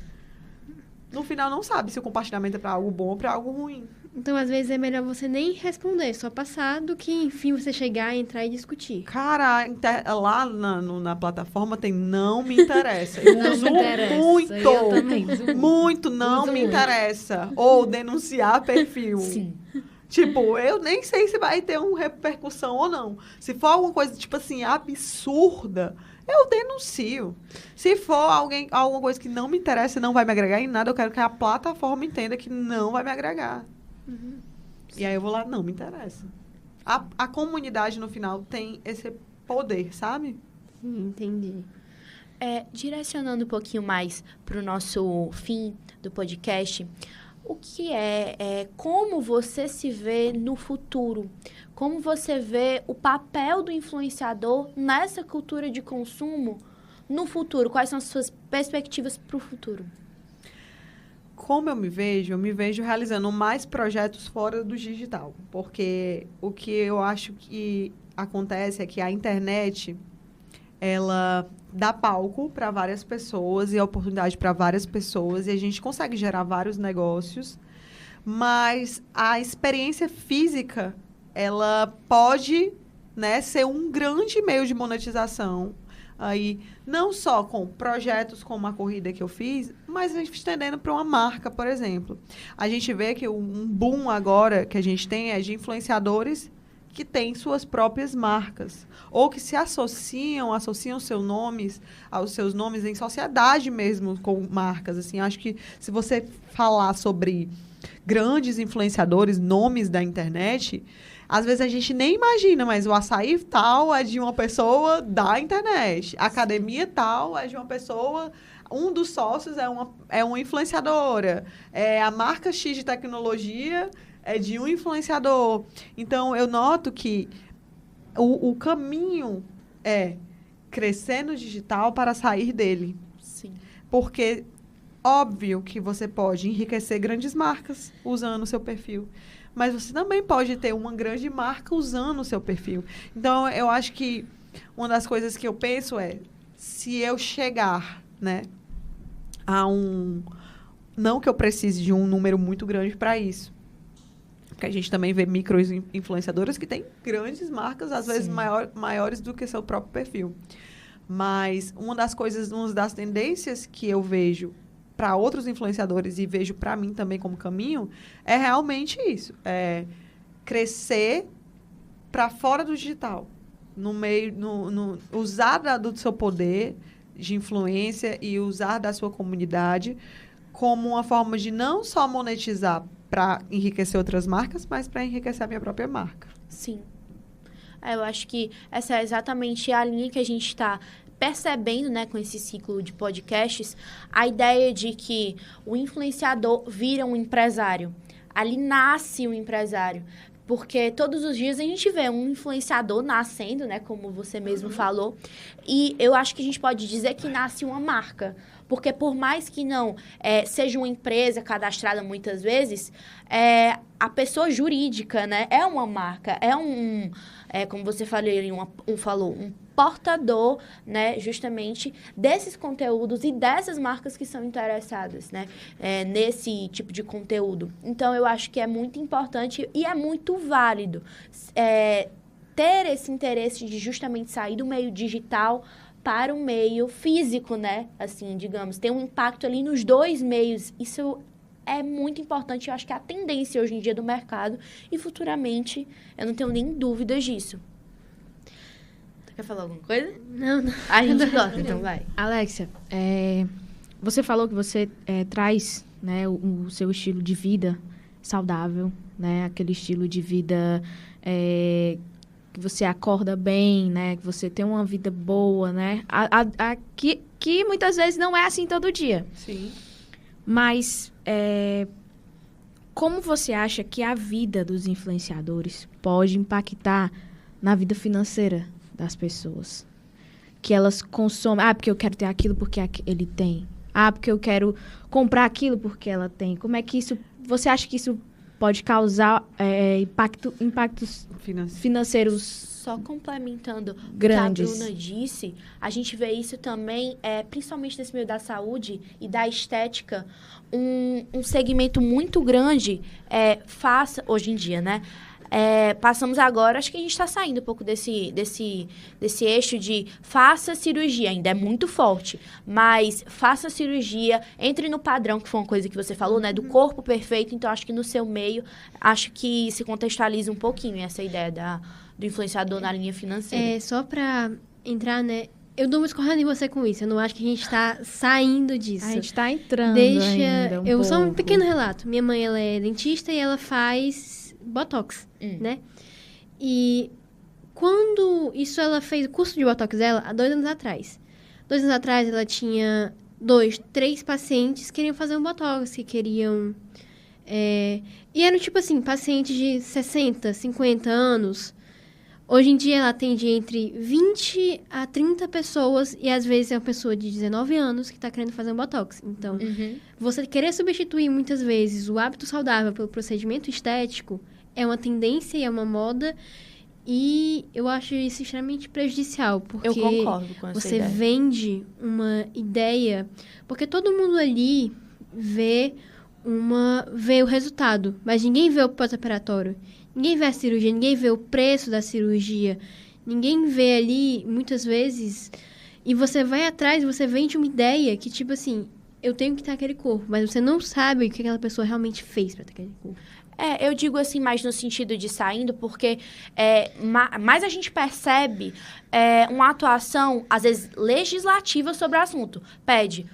No final não sabe se o compartilhamento é para algo bom ou para algo ruim. Então, às vezes, é melhor você nem responder, só passar, do que, enfim, você chegar, entrar e discutir. Cara, lá na plataforma tem não me interessa. Eu Não uso me interessa. muito. Eu também uso Muito não Uso me muito. interessa. Ou denunciar perfil. Sim. Tipo, eu nem sei se vai ter uma repercussão ou não. Se for alguma coisa, tipo assim, absurda, eu denuncio. Se for alguma coisa que não me interessa e não vai me agregar em nada, eu quero que a plataforma entenda que não vai me agregar. E aí eu vou lá, não me interessa. A comunidade, no final, tem esse poder, sabe? Entendi. Direcionando um pouquinho mais para o nosso fim do podcast, o que como você se vê no futuro? Como você vê o papel do influenciador nessa cultura de consumo no futuro? Quais são as suas perspectivas para o futuro? Como eu me vejo realizando mais projetos fora do digital. Porque o que eu acho que acontece é que a internet, ela dá palco para várias pessoas e oportunidade para várias pessoas e a gente consegue gerar vários negócios, mas a experiência física, ela pode, né, ser um grande meio de monetização. Aí, não só com projetos como a corrida que eu fiz, mas a gente estendendo para uma marca, por exemplo. A gente vê que um boom agora que a gente tem é de influenciadores que têm suas próprias marcas. Ou que se associam aos seus nomes em sociedade mesmo com marcas. Assim, acho que se você falar sobre grandes influenciadores, nomes da internet, às vezes a gente nem imagina, mas o açaí tal é de uma pessoa da internet. A academia tal é de uma pessoa... Um dos sócios é uma influenciadora. A marca X de tecnologia é de um influenciador. Então, eu noto que o caminho é crescer no digital para sair dele. Sim. Porque, óbvio que você pode enriquecer grandes marcas usando o seu perfil. mas você também pode ter uma grande marca usando o seu perfil. Então, eu acho que uma das coisas que eu penso é, se eu chegar, né, a um... Não que eu precise de um número muito grande para isso. Porque a gente também vê micro-influenciadoras que têm grandes marcas, às vezes maiores do que seu próprio perfil. Mas uma das tendências que eu vejo para outros influenciadores e vejo para mim também como caminho, é realmente isso. É crescer para fora do digital. No meio, usar do seu poder de influência e usar da sua comunidade como uma forma de não só monetizar para enriquecer outras marcas, mas para enriquecer a minha própria marca. Sim. Eu acho que essa é exatamente a linha que a gente está percebendo, né, com esse ciclo de podcasts, a ideia de que o influenciador vira um empresário. Ali nasce um empresário. Porque todos os dias a gente vê um influenciador nascendo, né, como você mesmo falou. E eu acho que a gente pode dizer que nasce uma marca. Porque por mais que não seja uma empresa cadastrada muitas vezes, a pessoa jurídica, né, é uma marca, como você falou, um portador, né, justamente desses conteúdos e dessas marcas que são interessadas, né, nesse tipo de conteúdo. Então, eu acho que é muito importante e é muito válido ter esse interesse de justamente sair do meio digital para o meio físico, né? Assim, digamos, ter um impacto ali nos dois meios. Isso é muito importante. Eu acho que é a tendência hoje em dia do mercado e futuramente eu não tenho nem dúvidas disso. Você quer falar alguma coisa? Não. A gente gosta, então vai. Alexia, você falou que você traz, né, o seu estilo de vida saudável, né? Aquele estilo de vida que você acorda bem, né? Que você tem uma vida boa, né? Que muitas vezes não é assim todo dia. Sim. Mas como você acha que a vida dos influenciadores pode impactar na vida financeira das pessoas? Que elas consomem... porque eu quero ter aquilo porque ele tem. Porque eu quero comprar aquilo porque ela tem. Como é que isso... Você acha que isso pode causar impactos financeiros só complementando grandes? O que a Bruna disse, a gente vê isso também, principalmente nesse meio da saúde e da estética, um segmento muito grande hoje em dia, né? Passamos agora, acho que a gente está saindo um pouco desse eixo de faça cirurgia, ainda é muito forte, mas faça cirurgia, entre no padrão, que foi uma coisa que você falou, né, do corpo perfeito. Então acho que no seu meio, acho que se contextualiza um pouquinho essa ideia do influenciador na linha financeira. Só para entrar, né, eu dou uma escorrendo em você com isso. Eu não acho que a gente está saindo disso. A gente está entrando ainda eu só um pequeno relato. Minha mãe, ela é dentista e ela faz Botox, né? E quando ela fez o curso de Botox dela, há 2 anos atrás. 2 anos atrás, ela tinha 2, 3 pacientes que queriam fazer um Botox, que queriam... E eram, tipo assim, pacientes de 60, 50 anos. Hoje em dia, ela atende entre 20 a 30 pessoas e, às vezes, é uma pessoa de 19 anos que está querendo fazer um Botox. Então, você querer substituir, muitas vezes, o hábito saudável pelo procedimento estético é uma tendência e é uma moda. E eu acho isso extremamente prejudicial, porque eu concordo com essa você ideia. Vende uma ideia... Porque todo mundo ali vê o resultado, mas ninguém vê o pós-operatório. Ninguém vê a cirurgia, ninguém vê o preço da cirurgia. Ninguém vê ali, muitas vezes... E você vai atrás, você vende uma ideia que, tipo assim, eu tenho que ter aquele corpo. Mas você não sabe o que aquela pessoa realmente fez para ter aquele corpo. Eu digo assim, mais no sentido de saindo, porque mais a gente percebe uma atuação, às vezes, legislativa sobre o assunto. Pede...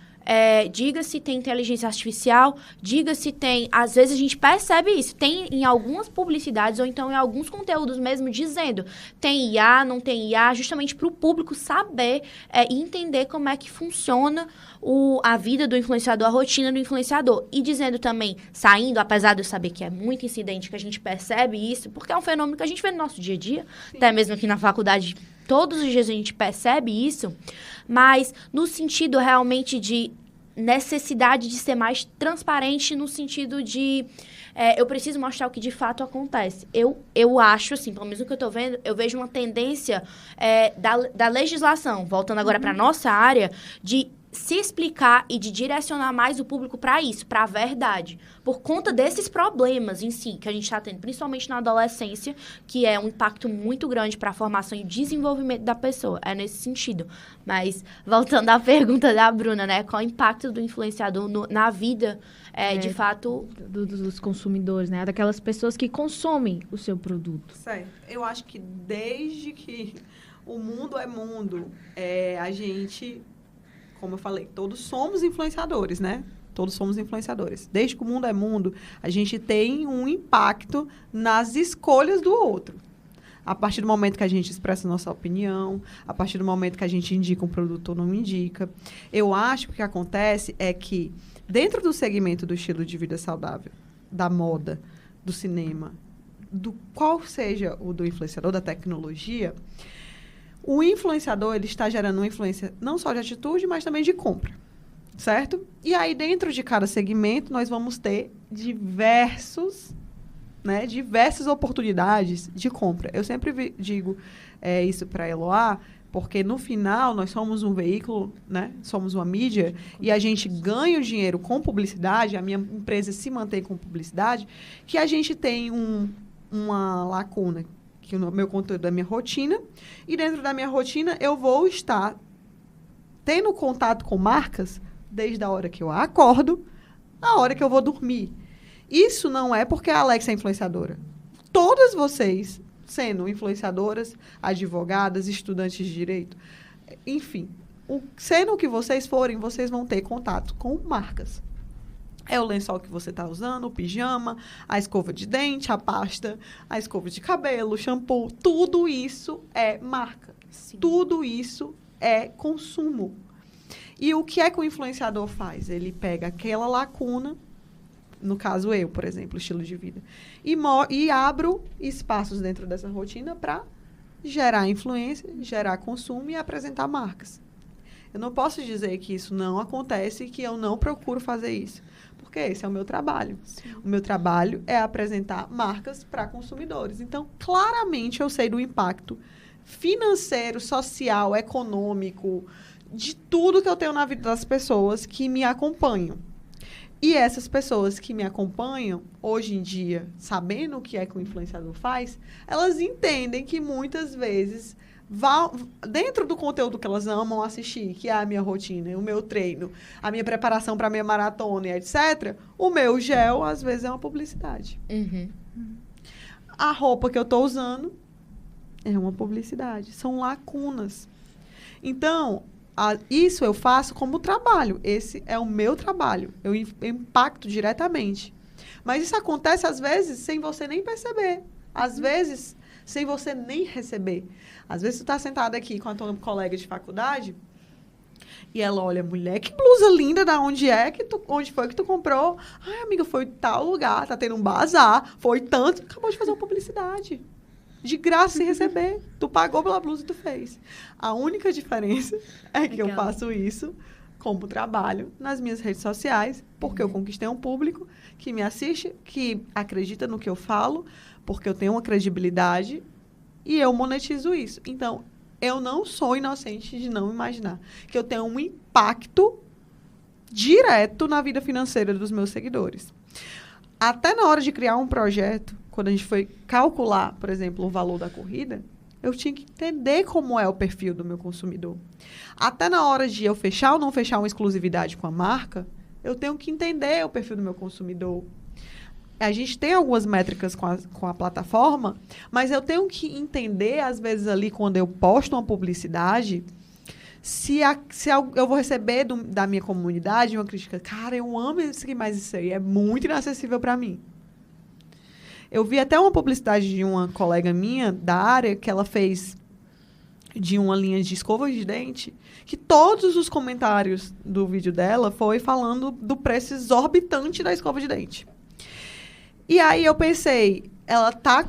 diga se tem inteligência artificial, diga se tem... Às vezes a gente percebe isso. Tem em algumas publicidades ou então em alguns conteúdos mesmo dizendo tem IA, não tem IA, justamente para o público saber e entender como é que funciona a vida do influenciador, a rotina do influenciador. E dizendo também, saindo, apesar de eu saber que é muito incidente que a gente percebe isso, porque é um fenômeno que a gente vê no nosso dia a dia, até mesmo aqui na faculdade. Todos os dias a gente percebe isso, mas no sentido realmente de necessidade de ser mais transparente no sentido de eu preciso mostrar o que de fato acontece. Eu acho, assim, pelo menos o que eu estou vendo, eu vejo uma tendência da legislação, voltando agora para a nossa área, de se explicar e de direcionar mais o público para isso, para a verdade. Por conta desses problemas em si que a gente está tendo, principalmente na adolescência, que é um impacto muito grande para a formação e desenvolvimento da pessoa. É nesse sentido. Mas, voltando à pergunta da Bruna, né? Qual o impacto do influenciador na vida, de fato... Dos consumidores, né? Daquelas pessoas que consomem o seu produto. Certo. Eu acho que desde que o mundo é mundo, a gente... Como eu falei, todos somos influenciadores, né? Todos somos influenciadores. Desde que o mundo é mundo, a gente tem um impacto nas escolhas do outro. A partir do momento que a gente expressa nossa opinião, a partir do momento que a gente indica um produto ou não indica. Eu acho que o que acontece é que, dentro do segmento do estilo de vida saudável, da moda, do cinema, do qual seja o do influenciador, da tecnologia... O influenciador, ele está gerando uma influência não só de atitude, mas também de compra, certo? E aí, dentro de cada segmento, nós vamos ter diversas oportunidades de compra. Eu sempre digo isso para a Eloá, porque, no final, nós somos um veículo, né? Somos uma mídia, e a gente ganha o dinheiro com publicidade, a minha empresa se mantém com publicidade, que a gente tem uma lacuna, que o meu conteúdo é da minha rotina, e dentro da minha rotina eu vou estar tendo contato com marcas desde a hora que eu acordo, a hora que eu vou dormir. Isso não é porque a Alex é influenciadora. Todas vocês, sendo influenciadoras, advogadas, estudantes de direito, enfim, sendo o que vocês forem, vocês vão ter contato com marcas. É o lençol que você está usando, o pijama, a escova de dente, a pasta, a escova de cabelo, o shampoo. Tudo isso é marca. Sim. Tudo isso é consumo. E o que é que o influenciador faz? Ele pega aquela lacuna, no caso eu, por exemplo, estilo de vida, e abro espaços dentro dessa rotina para gerar influência, gerar consumo e apresentar marcas. Eu não posso dizer que isso não acontece e que eu não procuro fazer isso. Porque esse é o meu trabalho. Sim. O meu trabalho é apresentar marcas para consumidores. Então, claramente, eu sei do impacto financeiro, social, econômico, de tudo que eu tenho na vida das pessoas que me acompanham. E essas pessoas que me acompanham, hoje em dia, sabendo o que é que o influenciador faz, elas entendem que muitas vezes... dentro do conteúdo que elas amam assistir, que é a minha rotina, o meu treino, a minha preparação para a minha maratona, etc., o meu gel, às vezes, é uma publicidade. Uhum. A roupa que eu estou usando é uma publicidade. São lacunas. Então, isso eu faço como trabalho. Esse é o meu trabalho. Eu impacto diretamente. Mas isso acontece, às vezes, sem você nem perceber. Às vezes, sem você nem receber. Às vezes, tu tá sentada aqui com a tua colega de faculdade e ela olha, mulher, que blusa linda, da onde foi que tu comprou? Ai, amiga, foi tal lugar, tá tendo um bazar, foi tanto. Acabou de fazer uma publicidade. De graça, sem receber. Tu pagou pela blusa e tu fez. A única diferença é que eu faço isso como trabalho nas minhas redes sociais, porque eu conquistei um público que me assiste, que acredita no que eu falo, porque eu tenho uma credibilidade e eu monetizo isso. Então, eu não sou inocente de não imaginar que eu tenho um impacto direto na vida financeira dos meus seguidores. Até na hora de criar um projeto, quando a gente foi calcular, por exemplo, o valor da corrida, eu tinha que entender como é o perfil do meu consumidor. Até na hora de eu fechar ou não fechar uma exclusividade com a marca, eu tenho que entender o perfil do meu consumidor. A gente tem algumas métricas com a plataforma, mas eu tenho que entender, às vezes, ali, quando eu posto uma publicidade, se eu vou receber da minha comunidade uma crítica. Cara, eu amo isso aqui, mas isso aí é muito inacessível para mim. Eu vi até uma publicidade de uma colega minha da área que ela fez de uma linha de escova de dente, que todos os comentários do vídeo dela foi falando do preço exorbitante da escova de dente. E aí eu pensei, ela tá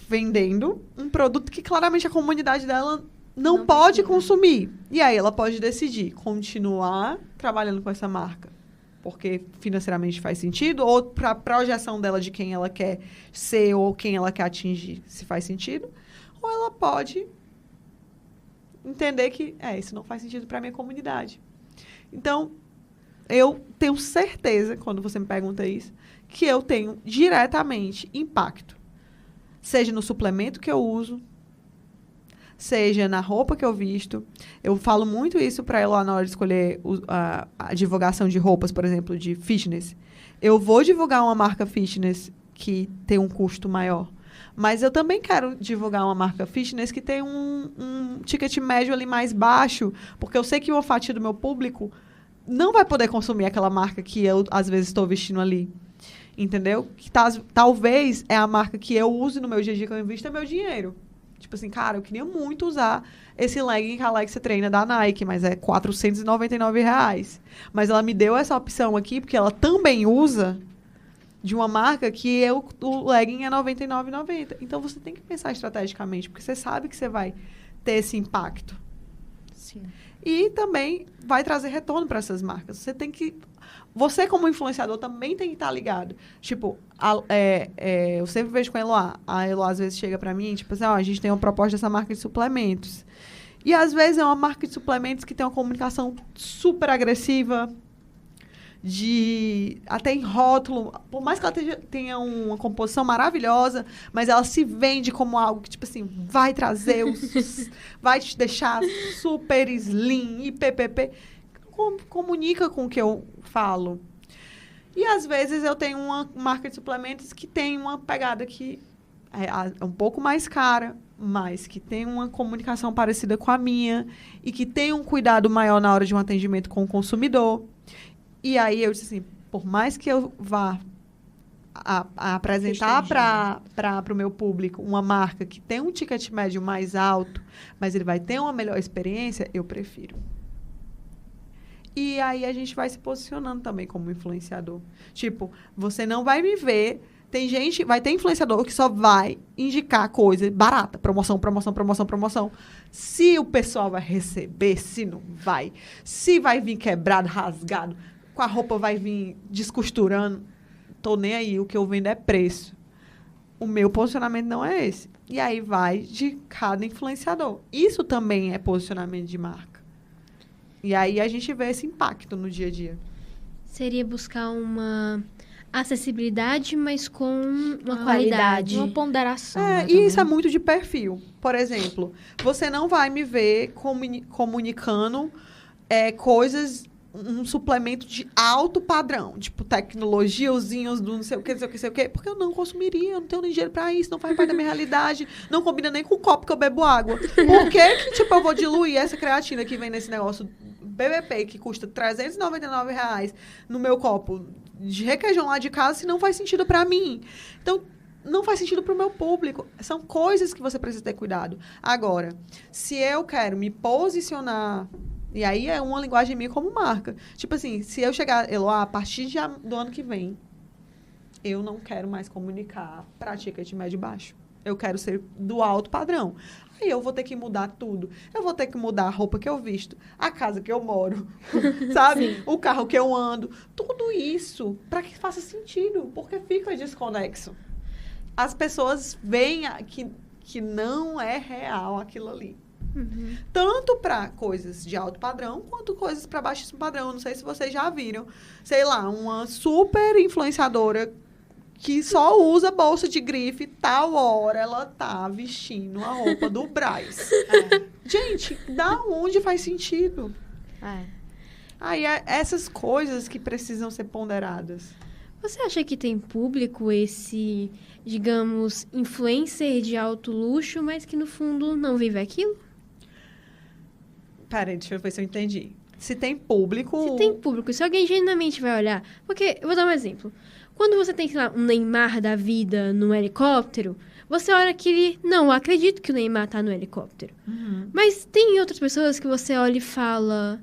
vendendo um produto que claramente a comunidade dela não pode consumir. E aí ela pode decidir continuar trabalhando com essa marca, porque financeiramente faz sentido, ou para a projeção dela de quem ela quer ser ou quem ela quer atingir, se faz sentido. Ou ela pode entender que isso não faz sentido para a minha comunidade. Então, eu tenho certeza, quando você me pergunta isso, que eu tenho diretamente impacto. Seja no suplemento que eu uso, seja na roupa que eu visto. Eu falo muito isso para ela na hora de escolher a divulgação de roupas, por exemplo, de fitness. Eu vou divulgar uma marca fitness que tem um custo maior, mas eu também quero divulgar uma marca fitness que tem um ticket médio ali mais baixo, porque eu sei que uma fatia do meu público não vai poder consumir aquela marca que eu, às vezes, estou vestindo ali. Entendeu? Que talvez é a marca que eu use no meu dia a dia, que eu invisto é meu dinheiro. Tipo assim, cara, eu queria muito usar esse legging que a Alexia treina da Nike, mas é R$499. Mas ela me deu essa opção aqui, porque ela também usa de uma marca que o legging é R$99,90. Então, você tem que pensar estrategicamente, porque você sabe que você vai ter esse impacto. Sim. E também vai trazer retorno para essas marcas. Você, como influenciador, também tem que estar ligado. Tipo, eu sempre vejo com a Eloá. A Eloá, às vezes, chega para mim, tipo assim, a gente tem uma proposta dessa marca de suplementos. E, às vezes, é uma marca de suplementos que tem uma comunicação super agressiva, até em rótulo. Por mais que ela tenha uma composição maravilhosa, mas ela se vende como algo que, tipo assim, vai trazer vai te deixar super slim e ppp. Comunica com o que eu falo. E, às vezes, eu tenho uma marca de suplementos que tem uma pegada que é um pouco mais cara, mas que tem uma comunicação parecida com a minha e que tem um cuidado maior na hora de um atendimento com o consumidor. E aí, eu disse assim, por mais que eu vá apresentar para o meu público uma marca que tem um ticket médio mais alto, mas ele vai ter uma melhor experiência, eu prefiro. E aí a gente vai se posicionando também como influenciador. Tipo, você não vai me ver. Vai ter influenciador que só vai indicar coisa barata. Promoção, promoção, promoção, promoção. Se o pessoal vai receber, se não vai. Se vai vir quebrado, rasgado, com a roupa vai vir descosturando. Tô nem aí. O que eu vendo é preço. O meu posicionamento não é esse. E aí vai de cada influenciador. Isso também é posicionamento de marca. E aí a gente vê esse impacto no dia a dia. Seria buscar uma acessibilidade, mas com uma qualidade. Uma ponderação. E isso é muito de perfil. Por exemplo, você não vai me ver comunicando coisas, um suplemento de alto padrão. Tipo, tecnologiazinhos do não sei o que, não sei o que, não sei o que. Porque eu não consumiria, eu não tenho nem dinheiro pra isso, não faz parte da minha realidade, não combina nem com o copo que eu bebo água. Por que tipo, eu vou diluir essa creatina que vem nesse negócio BBP, que custa R$399 no meu copo de requeijão lá de casa, se não faz sentido pra mim? Então, não faz sentido pro meu público. São coisas que você precisa ter cuidado. Agora, se eu quero me posicionar, e aí é uma linguagem minha como marca. Tipo assim, se eu chegar, Eloá, a partir do ano que vem, eu não quero mais comunicar para ticket médio e baixo. Eu quero ser do alto padrão. Aí eu vou ter que mudar tudo. Eu vou ter que mudar a roupa que eu visto, a casa que eu moro, sabe? Sim. O carro que eu ando. Tudo isso para que faça sentido, porque fica desconexo. As pessoas veem que não é real aquilo ali. Uhum. Tanto para coisas de alto padrão, quanto coisas para baixíssimo padrão. Não sei se vocês já viram. Sei lá, uma super influenciadora que só usa bolsa de grife, tal hora ela tá vestindo a roupa do Brás. Gente, da onde faz sentido? Aí essas coisas que precisam ser ponderadas. Você acha que tem público esse, digamos, influencer de alto luxo, mas que no fundo não vive aquilo? Peraí, deixa eu ver se eu entendi. Se tem público... Se tem público, se alguém genuinamente vai olhar... Porque, eu vou dar um exemplo. Quando você tem, sei lá, um Neymar da vida no helicóptero, você olha aquele... Não, eu acredito que o Neymar tá no helicóptero. Uhum. Mas tem outras pessoas que você olha e fala...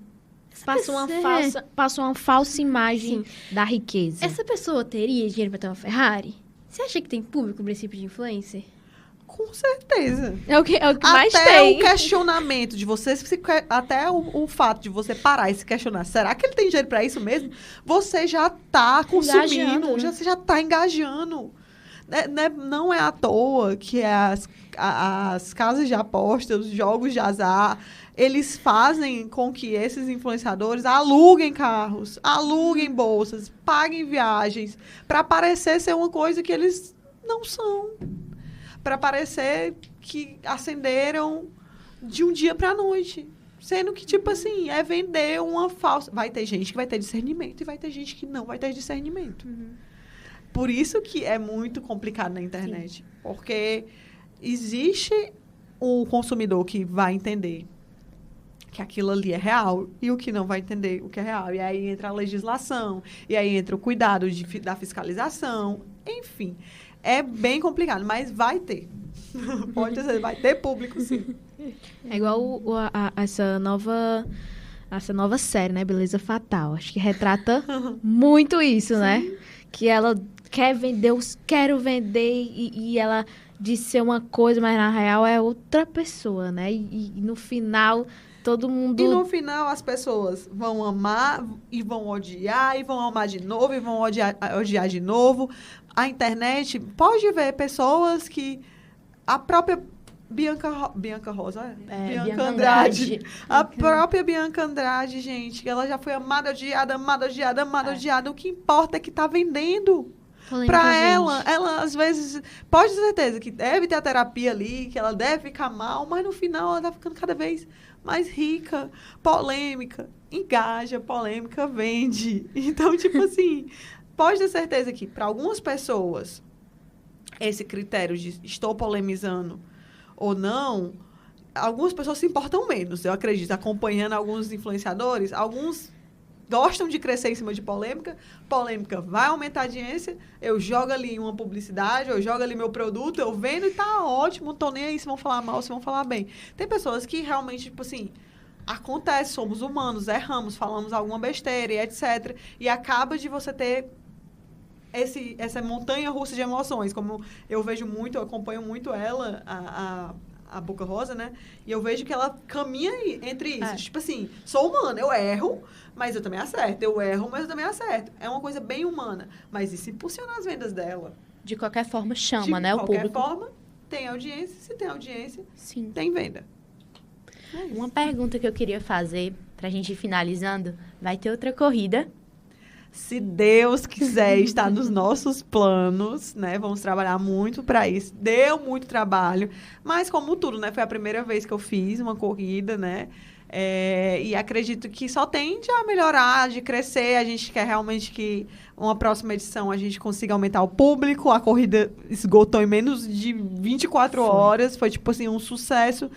Passa uma falsa imagem da riqueza. Essa pessoa teria dinheiro pra ter uma Ferrari? Você acha que tem público para esse tipo de influencer? Com certeza. É o que mais Até tem. o questionamento de você, até o fato de você parar e se questionar, será que ele tem dinheiro para isso mesmo? Você já tá consumindo, Engajando, né? você já tá engajando. Não é à toa que as casas de apostas, os jogos de azar, eles fazem com que esses influenciadores aluguem carros, aluguem bolsas, paguem viagens, para parecer ser uma coisa que eles não são. Para parecer que ascenderam de um dia para a noite. Sendo que, tipo assim, é vender uma falsa... Vai ter gente que vai ter discernimento e vai ter gente que não vai ter discernimento. Por isso que é muito complicado na internet. Sim. Porque existe o consumidor que vai entender que aquilo ali é real e o que não vai entender o que é real. E aí entra a legislação, e aí entra o cuidado da fiscalização, enfim. É bem complicado, mas vai ter. Pode dizer, vai ter público, sim. É igual essa nova série, né? Beleza Fatal. Acho que retrata muito isso, sim, né? Que ela quer vender, quero vender, e ela diz ser uma coisa, mas na real é outra pessoa, né? E no final, todo mundo... E no final, as pessoas vão amar e vão odiar, e vão amar de novo, e vão odiar de novo. A internet pode ver pessoas que... A própria Bianca Andrade. A própria Bianca Andrade, gente, ela já foi amada, odiada. O que importa é que tá vendendo. Pra ela, às vezes, pode ter certeza que deve ter a terapia ali, que ela deve ficar mal, mas no final ela tá ficando cada vez mais rica, polêmica, engaja, polêmica, vende. Então, tipo assim, pode ter certeza que para algumas pessoas, esse critério de estou polemizando ou não, algumas pessoas se importam menos, eu acredito, acompanhando alguns influenciadores, alguns gostam de crescer em cima de polêmica vai aumentar a audiência, eu jogo ali uma publicidade, eu jogo ali meu produto, eu vendo e tá ótimo, não tô nem aí se vão falar mal, se vão falar bem. Tem pessoas que realmente, tipo assim, acontece, somos humanos, erramos, falamos alguma besteira e etc. E acaba de você ter essa montanha-russa de emoções, como eu vejo muito, eu acompanho muito ela, a Boca Rosa, né? E eu vejo que ela caminha entre isso. Tipo assim, sou humana, eu erro, mas eu também acerto. Eu erro, mas eu também acerto. É uma coisa bem humana. Mas isso impulsiona as vendas dela. De qualquer forma, chama, né? O público. De qualquer forma, tem audiência. Se tem audiência, sim, tem venda. Uma pergunta que eu queria fazer, pra gente ir finalizando, vai ter outra corrida? Se Deus quiser, está nos nossos planos, né? Vamos trabalhar muito para isso. Deu muito trabalho, mas como tudo, né? Foi a primeira vez que eu fiz uma corrida, né? E acredito que só tende a melhorar, de crescer. A gente quer realmente que uma próxima edição a gente consiga aumentar o público. A corrida esgotou em menos de 24 horas. Foi, tipo assim, um sucesso.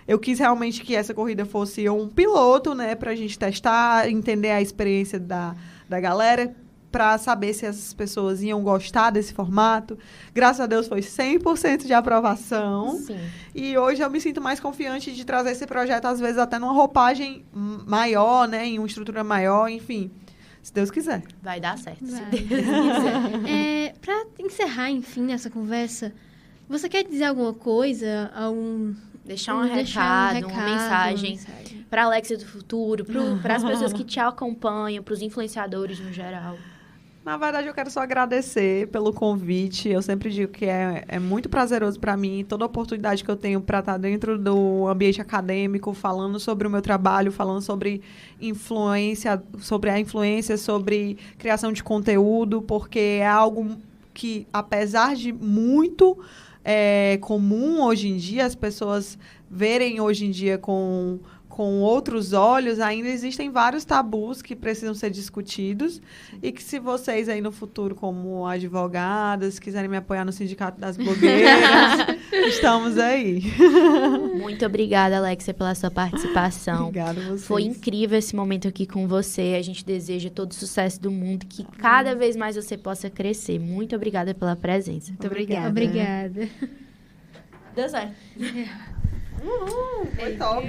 Eu quis realmente que essa corrida fosse um piloto, né? Pra gente testar, entender a experiência da galera, para saber se essas pessoas iam gostar desse formato. Graças a Deus foi 100% de aprovação. Sim. E hoje eu me sinto mais confiante de trazer esse projeto, às vezes até numa roupagem maior, né? Em uma estrutura maior, enfim. Se Deus quiser. Vai dar certo, Vai. se Deus quiser. Para encerrar, enfim, essa conversa, você quer dizer alguma coisa? Deixar um recado, uma mensagem para a Alexia do futuro, para as pessoas que te acompanham, para os influenciadores no geral. Na verdade, eu quero só agradecer pelo convite. Eu sempre digo que é muito prazeroso para mim toda a oportunidade que eu tenho para estar dentro do ambiente acadêmico, falando sobre o meu trabalho, falando sobre influência, sobre a influência, sobre criação de conteúdo, porque é algo que, apesar de muito comum hoje em dia, as pessoas verem hoje em dia com outros olhos, ainda existem vários tabus que precisam ser discutidos e que, se vocês aí no futuro, como advogadas, quiserem me apoiar no Sindicato das Blogueiras, estamos aí. Muito obrigada, Alexia, pela sua participação. Obrigada a vocês. Foi incrível esse momento aqui com você. A gente deseja todo o sucesso do mundo, que cada vez mais você possa crescer. Muito obrigada pela presença. Muito obrigada. Obrigada. Deu certo. Foi top.